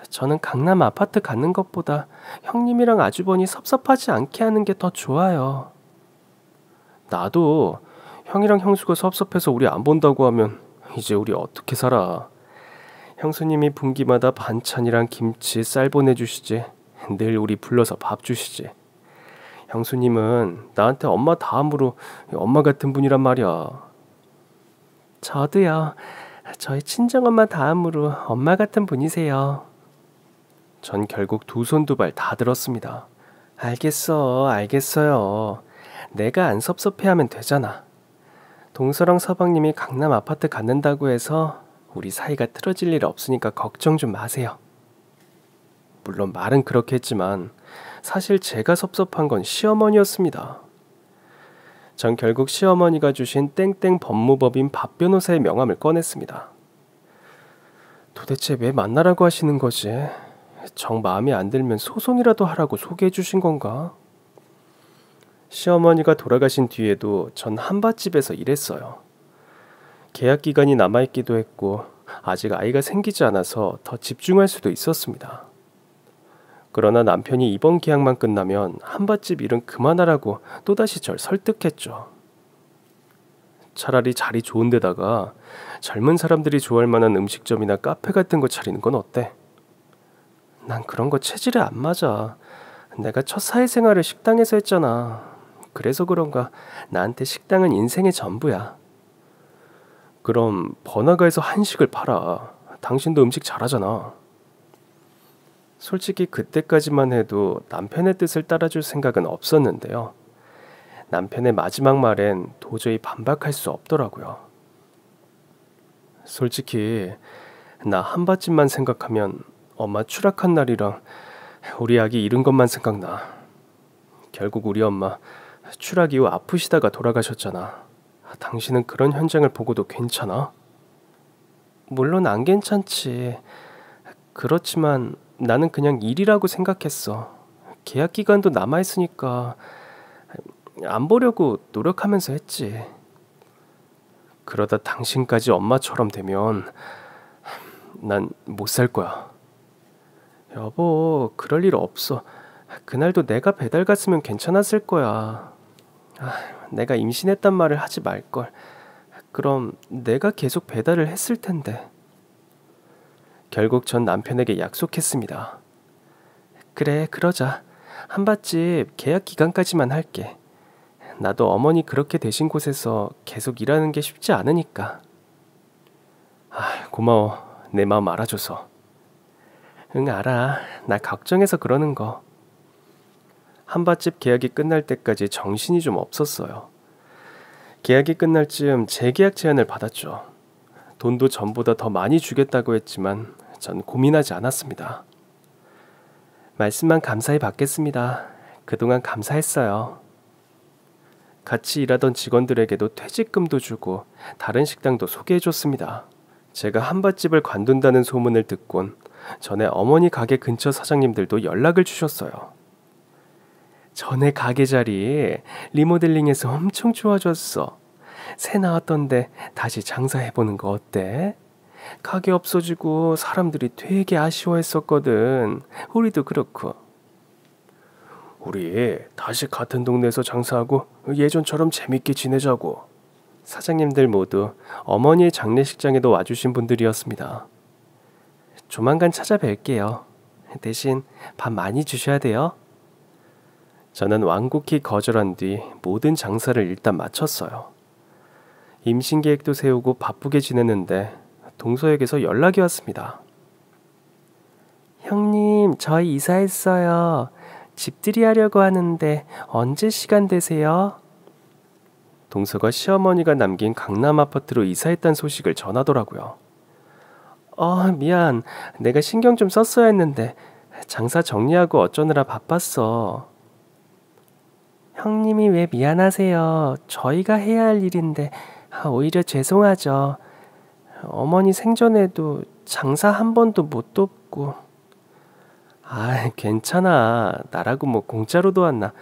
저는 강남 아파트 갖는 것보다 형님이랑 아주버니 섭섭하지 않게 하는 게 더 좋아요. 나도 형이랑 형수가 섭섭해서 우리 안 본다고 하면 이제 우리 어떻게 살아. 형수님이 분기마다 반찬이랑 김치, 쌀 보내주시지. 늘 우리 불러서 밥 주시지. 형수님은 나한테 엄마 다음으로 엄마 같은 분이란 말이야. 저도요. 저희 친정엄마 다음으로 엄마 같은 분이세요. 전 결국 두 손 두 발 다 들었습니다. 알겠어요. 내가 안 섭섭해하면 되잖아. 동서랑 서방님이 강남 아파트 갖는다고 해서 우리 사이가 틀어질 일 없으니까 걱정 좀 마세요. 물론 말은 그렇게 했지만 사실 제가 섭섭한 건 시어머니였습니다. 전 결국 시어머니가 주신 땡땡 법무법인 박 변호사의 명함을 꺼냈습니다. 도대체 왜 만나라고 하시는 거지? 정 마음에 안 들면 소송이라도 하라고 소개해 주신 건가? 시어머니가 돌아가신 뒤에도 전 한밭집에서 일했어요. 계약 기간이 남아있기도 했고 아직 아이가 생기지 않아서 더 집중할 수도 있었습니다. 그러나 남편이 이번 계약만 끝나면 한밭집 일은 그만하라고 또다시 절 설득했죠. 차라리 자리 좋은 데다가 젊은 사람들이 좋아할 만한 음식점이나 카페 같은 거 차리는 건 어때? 난 그런 거 체질에 안 맞아. 내가 첫 사회생활을 식당에서 했잖아. 그래서 그런가 나한테 식당은 인생의 전부야. 그럼 번화가에서 한식을 팔아. 당신도 음식 잘하잖아. 솔직히 그때까지만 해도 남편의 뜻을 따라줄 생각은 없었는데요. 남편의 마지막 말엔 도저히 반박할 수 없더라고요. 솔직히 나 한밭집만 생각하면 엄마 추락한 날이랑 우리 아기 잃은 것만 생각나. 결국 우리 엄마 추락 이후 아프시다가 돌아가셨잖아. 당신은 그런 현장을 보고도 괜찮아? 물론 안 괜찮지. 그렇지만 나는 그냥 일이라고 생각했어. 계약 기간도 남아있으니까 안 보려고 노력하면서 했지. 그러다 당신까지 엄마처럼 되면 난 못 살 거야. 여보, 그럴 일 없어. 그날도 내가 배달 갔으면 괜찮았을 거야. 내가 임신했단 말을 하지 말걸. 그럼 내가 계속 배달을 했을 텐데. 결국 전 남편에게 약속했습니다. 그래, 그러자. 한밭집 계약 기간까지만 할게. 나도 어머니 그렇게 되신 곳에서 계속 일하는 게 쉽지 않으니까. 고마워. 내 마음 알아줘서. 응, 알아. 나 걱정해서 그러는 거. 한밭집 계약이 끝날 때까지 정신이 좀 없었어요. 계약이 끝날 즈음 재계약 제안을 받았죠. 돈도 전보다 더 많이 주겠다고 했지만 전 고민하지 않았습니다. 말씀만 감사히 받겠습니다. 그동안 감사했어요. 같이 일하던 직원들에게도 퇴직금도 주고 다른 식당도 소개해줬습니다. 제가 한밭집을 관둔다는 소문을 듣곤 전에 어머니 가게 근처 사장님들도 연락을 주셨어요. 전에 가게 자리 리모델링해서 엄청 좋아졌어. 새 나왔던데 다시 장사해보는 거 어때? 가게 없어지고 사람들이 되게 아쉬워했었거든. 우리도 그렇고. 우리 다시 같은 동네에서 장사하고 예전처럼 재밌게 지내자고. 사장님들 모두 어머니의 장례식장에도 와주신 분들이었습니다. 조만간 찾아뵐게요. 대신 밥 많이 주셔야 돼요. 저는 완곡히 거절한 뒤 모든 장사를 일단 마쳤어요. 임신 계획도 세우고 바쁘게 지냈는데 동서에게서 연락이 왔습니다. 형님, 저희 이사했어요. 집들이 하려고 하는데 언제 시간 되세요? 동서가 시어머니가 남긴 강남 아파트로 이사했다는 소식을 전하더라고요. 미안. 내가 신경 좀 썼어야 했는데 장사 정리하고 어쩌느라 바빴어. 형님이 왜 미안하세요. 저희가 해야 할 일인데 오히려 죄송하죠. 어머니 생전에도 장사 한 번도 못 돕고. 괜찮아. 나라고 뭐 공짜로 도왔나.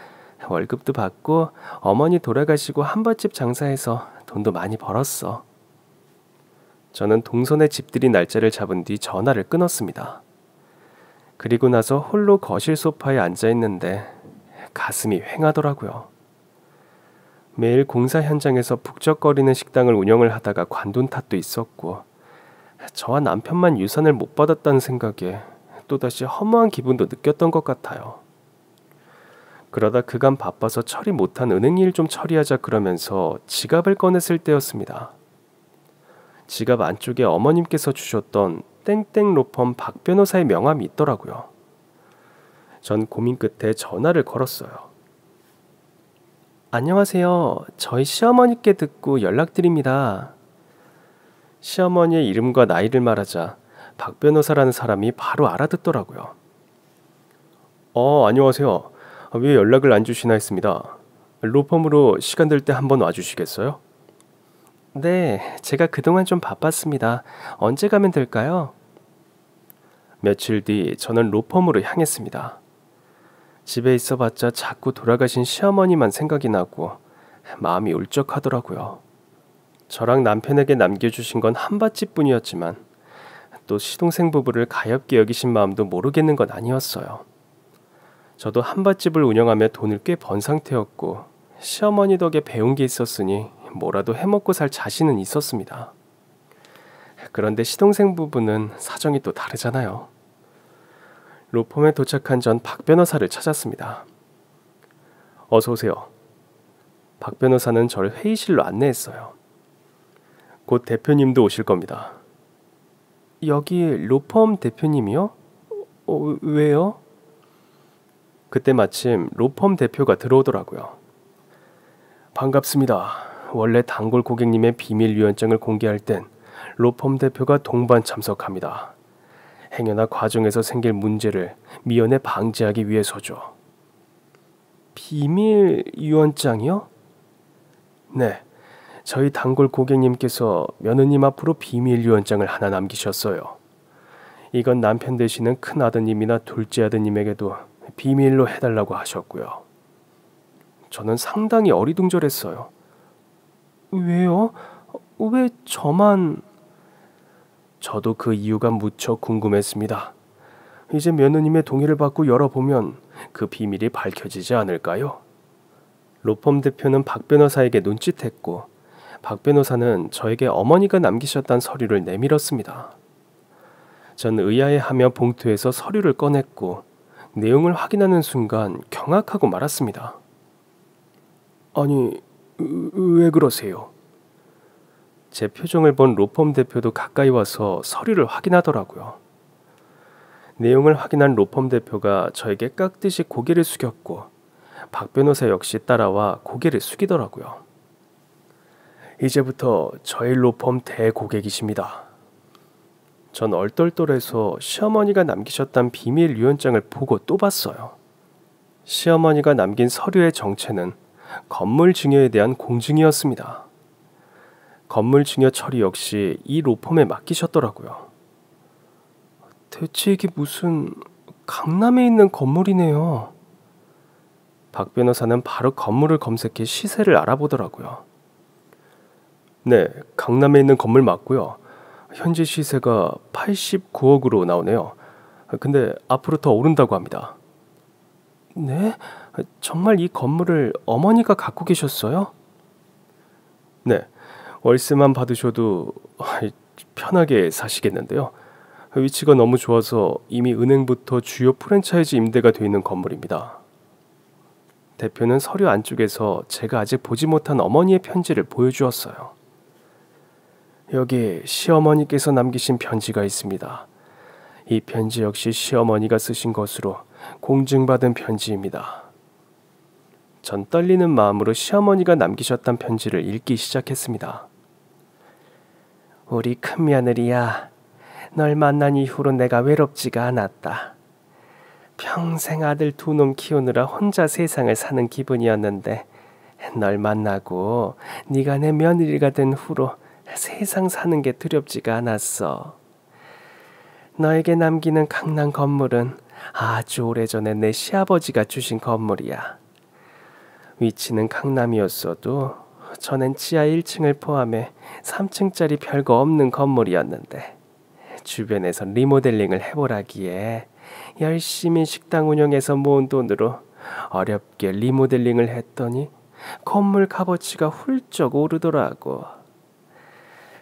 월급도 받고 어머니 돌아가시고 한밭집 장사해서 돈도 많이 벌었어. 저는 동선의 집들이 날짜를 잡은 뒤 전화를 끊었습니다. 그리고 나서 홀로 거실 소파에 앉아있는데 가슴이 휑하더라고요. 매일 공사 현장에서 북적거리는 식당을 운영을 하다가 관둔 탓도 있었고 저와 남편만 유산을 못 받았다는 생각에 또다시 허무한 기분도 느꼈던 것 같아요. 그러다 그간 바빠서 처리 못한 은행 일 좀 처리하자 그러면서 지갑을 꺼냈을 때였습니다. 지갑 안쪽에 어머님께서 주셨던 땡땡 로펌 박 변호사의 명함이 있더라고요. 전 고민 끝에 전화를 걸었어요. 안녕하세요. 저희 시어머니께 듣고 연락드립니다. 시어머니의 이름과 나이를 말하자 박 변호사라는 사람이 바로 알아듣더라고요. 안녕하세요. 왜 연락을 안 주시나 했습니다. 로펌으로 시간 될 때 한번 와주시겠어요? 네, 제가 그동안 좀 바빴습니다. 언제 가면 될까요? 며칠 뒤 저는 로펌으로 향했습니다. 집에 있어봤자 자꾸 돌아가신 시어머니만 생각이 나고 마음이 울적하더라고요. 저랑 남편에게 남겨주신 건 한밭집뿐이었지만 또 시동생 부부를 가엾게 여기신 마음도 모르겠는 건 아니었어요. 저도 한밭집을 운영하며 돈을 꽤 번 상태였고 시어머니 덕에 배운 게 있었으니 뭐라도 해먹고 살 자신은 있었습니다. 그런데 시동생 부부는 사정이 또 다르잖아요. 로펌에 도착한 전 박 변호사를 찾았습니다. 어서 오세요. 박 변호사는 저를 회의실로 안내했어요. 곧 대표님도 오실 겁니다. 여기 로펌 대표님이요? 왜요? 그때 마침 로펌 대표가 들어오더라고요. 반갑습니다. 원래 단골 고객님의 비밀 유언장을 공개할 땐 로펌 대표가 동반 참석합니다. 행여나 과정에서 생길 문제를 미연에 방지하기 위해서죠. 비밀 유언장이요? 네, 저희 단골 고객님께서 며느님 앞으로 비밀 유언장을 하나 남기셨어요. 이건 남편 되시는 큰 아드님이나 둘째 아드님에게도 비밀로 해달라고 하셨고요. 저는 상당히 어리둥절했어요. 왜요? 왜 저만... 저도 그 이유가 무척 궁금했습니다. 이제 며느님의 동의를 받고 열어보면 그 비밀이 밝혀지지 않을까요? 로펌 대표는 박 변호사에게 눈짓했고 박 변호사는 저에게 어머니가 남기셨다는 서류를 내밀었습니다. 전 의아해하며 봉투에서 서류를 꺼냈고 내용을 확인하는 순간 경악하고 말았습니다. 아니, 왜 그러세요? 제 표정을 본 로펌 대표도 가까이 와서 서류를 확인하더라고요. 내용을 확인한 로펌 대표가 저에게 깍듯이 고개를 숙였고 박 변호사 역시 따라와 고개를 숙이더라고요. 이제부터 저희 로펌 대고객이십니다. 전 얼떨떨해서 시어머니가 남기셨던 비밀 유언장을 보고 또 봤어요. 시어머니가 남긴 서류의 정체는 건물 증여에 대한 공증이었습니다. 건물 증여 처리 역시 이 로펌에 맡기셨더라고요. 대체 이게 무슨 강남에 있는 건물이네요. 박 변호사는 바로 건물을 검색해 시세를 알아보더라고요. 네, 강남에 있는 건물 맞고요. 현재 시세가 89억으로 나오네요. 근데 앞으로 더 오른다고 합니다. 네? 정말 이 건물을 어머니가 갖고 계셨어요? 네, 월세만 받으셔도 편하게 사시겠는데요. 위치가 너무 좋아서 이미 은행부터 주요 프랜차이즈 임대가 되어 있는 건물입니다. 대표는 서류 안쪽에서 제가 아직 보지 못한 어머니의 편지를 보여주었어요. 여기 시어머니께서 남기신 편지가 있습니다. 이 편지 역시 시어머니가 쓰신 것으로 공증받은 편지입니다. 전 떨리는 마음으로 시어머니가 남기셨던 편지를 읽기 시작했습니다. 우리 큰며느리야, 널 만난 이후로 내가 외롭지가 않았다. 평생 아들 두 놈 키우느라 혼자 세상을 사는 기분이었는데 널 만나고 네가 내 며느리가 된 후로 세상 사는 게 두렵지가 않았어. 너에게 남기는 강남 건물은 아주 오래전에 내 시아버지가 주신 건물이야. 위치는 강남이었어도 전엔 지하 1층을 포함해 3층짜리 별거 없는 건물이었는데 주변에서 리모델링을 해보라기에 열심히 식당 운영해서 모은 돈으로 어렵게 리모델링을 했더니 건물 값어치가 훌쩍 오르더라고.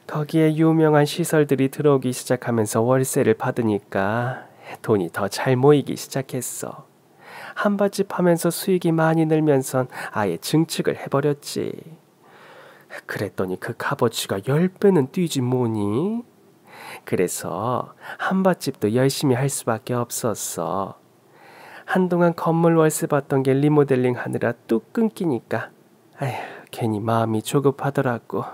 거기에 유명한 시설들이 들어오기 시작하면서 월세를 받으니까 돈이 더 잘 모이기 시작했어. 한밭집 하면서 수익이 많이 늘면선 아예 증축을 해버렸지. 그랬더니 그 값어치가 10배는 뛰지 뭐니? 그래서 한밭집도 열심히 할 수밖에 없었어. 한동안 건물 월세 받던 게 리모델링 하느라 뚝 끊기니까 괜히 마음이 조급하더라고.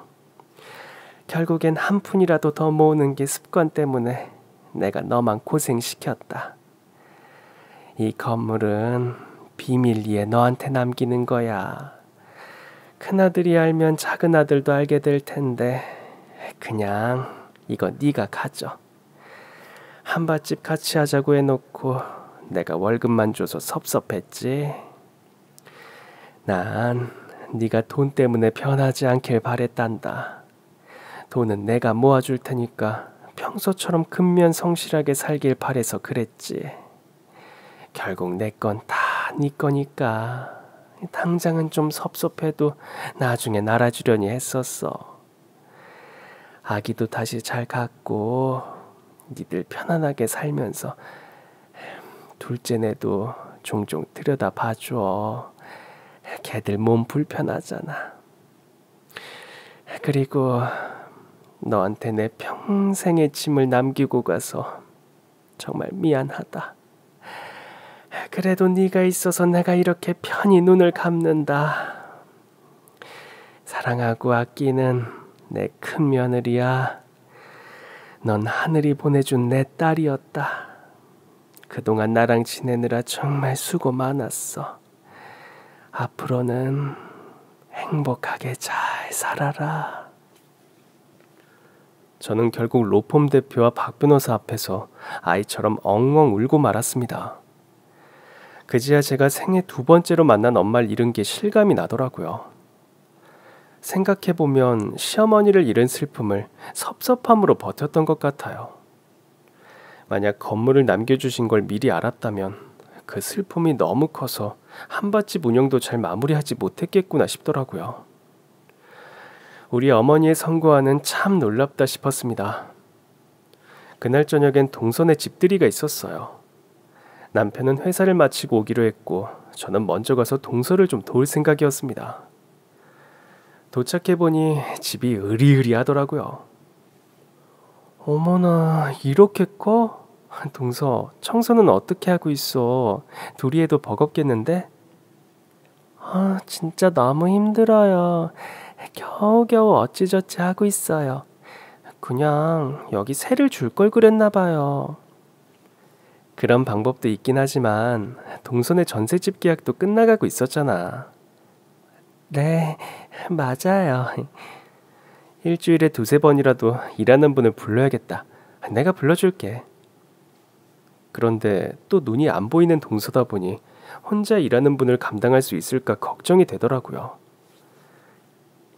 결국엔 한 푼이라도 더 모으는 게 습관 때문에 내가 너만 고생시켰다. 이 건물은 비밀리에 너한테 남기는 거야. 큰아들이 알면 작은아들도 알게 될 텐데 그냥 이거 네가 가져. 한밭집 같이 하자고 해놓고 내가 월급만 줘서 섭섭했지. 난 네가 돈 때문에 변하지 않길 바랬단다. 돈은 내가 모아줄 테니까 평소처럼 근면 성실하게 살길 바래서 그랬지. 결국 내 건 다 네 거니까 당장은 좀 섭섭해도 나중에 날아주려니 했었어. 아기도 다시 잘 갖고 니들 편안하게 살면서 둘째네도 종종 들여다 봐줘. 걔들 몸 불편하잖아. 그리고 너한테 내 평생의 짐을 남기고 가서 정말 미안하다. 그래도 네가 있어서 내가 이렇게 편히 눈을 감는다. 사랑하고 아끼는 내 큰 며느리야. 넌 하늘이 보내준 내 딸이었다. 그동안 나랑 지내느라 정말 수고 많았어. 앞으로는 행복하게 잘 살아라. 저는 결국 로펌 대표와 박 변호사 앞에서 아이처럼 엉엉 울고 말았습니다. 그제야 제가 생애 2번째로 만난 엄마를 잃은 게 실감이 나더라고요. 생각해보면 시어머니를 잃은 슬픔을 섭섭함으로 버텼던 것 같아요. 만약 건물을 남겨주신 걸 미리 알았다면 그 슬픔이 너무 커서 한밭집 운영도 잘 마무리하지 못했겠구나 싶더라고요. 우리 어머니의 선고와는 참 놀랍다 싶었습니다. 그날 저녁엔 동선에 집들이가 있었어요. 남편은 회사를 마치고 오기로 했고 저는 먼저 가서 동서를 좀 도울 생각이었습니다. 도착해보니 집이 으리으리하더라고요. 어머나, 이렇게 커? 동서, 청소는 어떻게 하고 있어? 둘이 해도 버겁겠는데? 진짜 너무 힘들어요. 겨우겨우 어찌저찌 하고 있어요. 그냥 여기 새를 줄 걸 그랬나 봐요. 그런 방법도 있긴 하지만 동선의 전셋집 계약도 끝나가고 있었잖아. 네, 맞아요. 일주일에 2-3번이라도 일하는 분을 불러야겠다. 내가 불러줄게. 그런데 또 눈이 안 보이는 동서다 보니 혼자 일하는 분을 감당할 수 있을까 걱정이 되더라고요.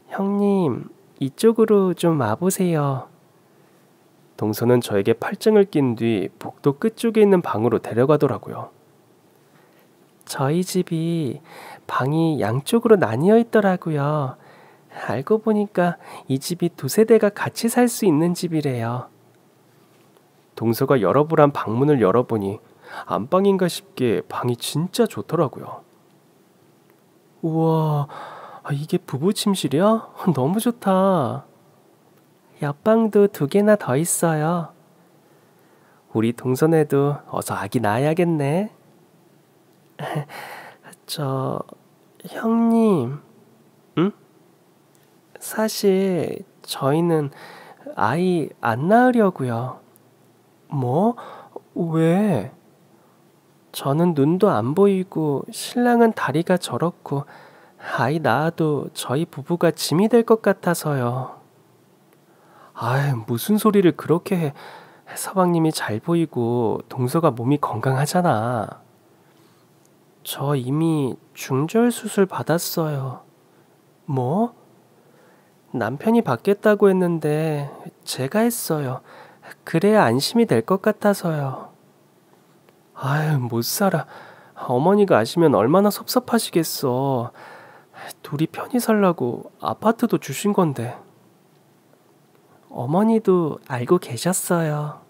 형님, 이쪽으로 좀 와보세요. 동서는 저에게 팔짱을 낀 뒤 복도 끝쪽에 있는 방으로 데려가더라고요. 저희 집이 방이 양쪽으로 나뉘어 있더라고요. 알고 보니까 이 집이 2세대가 같이 살 수 있는 집이래요. 동서가 열어보란 방문을 열어보니 안방인가 싶게 방이 진짜 좋더라고요. 우와, 이게 부부 침실이야? 너무 좋다. 옆방도 2개나 더 있어요. 우리 동선에도 어서 아기 낳아야겠네. 형님. 응? 사실 저희는 아이 안 낳으려고요. 뭐? 왜? 저는 눈도 안 보이고 신랑은 다리가 저렇고 아이 낳아도 저희 부부가 짐이 될 것 같아서요. 무슨 소리를 그렇게 해. 서방님이 잘 보이고 동서가 몸이 건강하잖아. 저 이미 중절 수술 받았어요. 뭐? 남편이 받겠다고 했는데 제가 했어요. 그래야 안심이 될 것 같아서요. 못 살아. 어머니가 아시면 얼마나 섭섭하시겠어. 둘이 편히 살라고 아파트도 주신 건데. 어머니도 알고 계셨어요.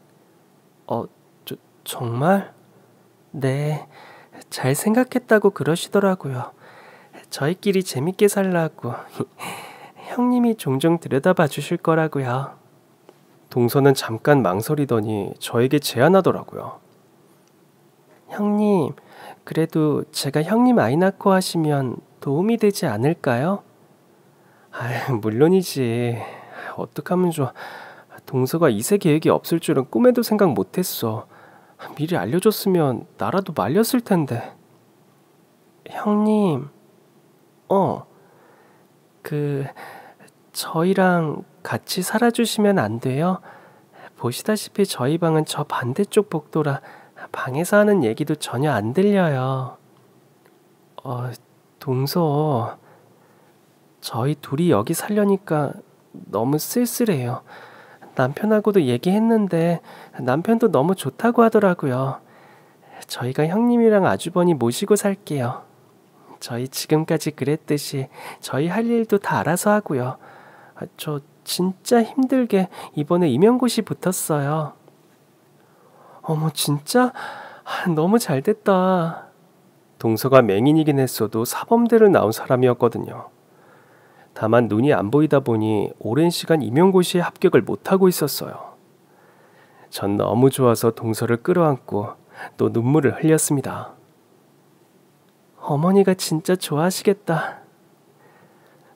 정말? 네, 잘 생각했다고 그러시더라고요. 저희끼리 재밌게 살라고. 형님이 종종 들여다봐 주실 거라고요. 동서는 잠깐 망설이더니 저에게 제안하더라고요. 형님, 그래도 제가 형님 아이 낳고 하시면 도움이 되지 않을까요? 물론이지. 어떡하면 좋아. 동서가 이세 계획이 없을 줄은 꿈에도 생각 못했어. 미리 알려줬으면 나라도 말렸을 텐데. 형님, 저희랑 같이 살아주시면 안 돼요? 보시다시피 저희 방은 저 반대쪽 복도라 방에서 하는 얘기도 전혀 안 들려요. 동서, 저희 둘이 여기 살려니까 너무 쓸쓸해요. 남편하고도 얘기했는데 남편도 너무 좋다고 하더라고요. 저희가 형님이랑 아주버니 모시고 살게요. 저희 지금까지 그랬듯이 저희 할 일도 다 알아서 하고요. 저 진짜 힘들게 이번에 임용고시 붙었어요. 어머, 진짜? 너무 잘됐다. 동서가 맹인이긴 했어도 사범대를 나온 사람이었거든요. 다만 눈이 안 보이다 보니 오랜 시간 임용고시에 합격을 못하고 있었어요. 전 너무 좋아서 동서를 끌어안고 또 눈물을 흘렸습니다. 어머니가 진짜 좋아하시겠다.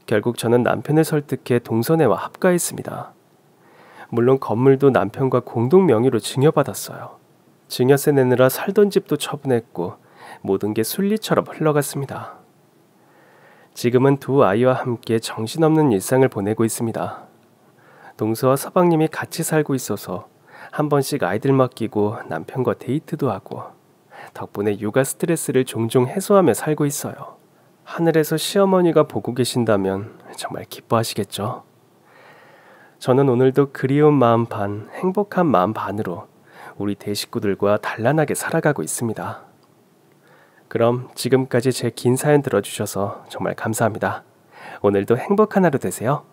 결국 저는 남편을 설득해 동서네와 합가했습니다. 물론 건물도 남편과 공동 명의로 증여받았어요. 증여세 내느라 살던 집도 처분했고 모든 게 순리처럼 흘러갔습니다. 지금은 두 아이와 함께 정신없는 일상을 보내고 있습니다. 동서와 서방님이 같이 살고 있어서 한 번씩 아이들 맡기고 남편과 데이트도 하고 덕분에 육아 스트레스를 종종 해소하며 살고 있어요. 하늘에서 시어머니가 보고 계신다면 정말 기뻐하시겠죠? 저는 오늘도 그리운 마음 반, 행복한 마음 반으로 우리 대식구들과 단란하게 살아가고 있습니다. 그럼 지금까지 제 긴 사연 들어주셔서 정말 감사합니다. 오늘도 행복한 하루 되세요.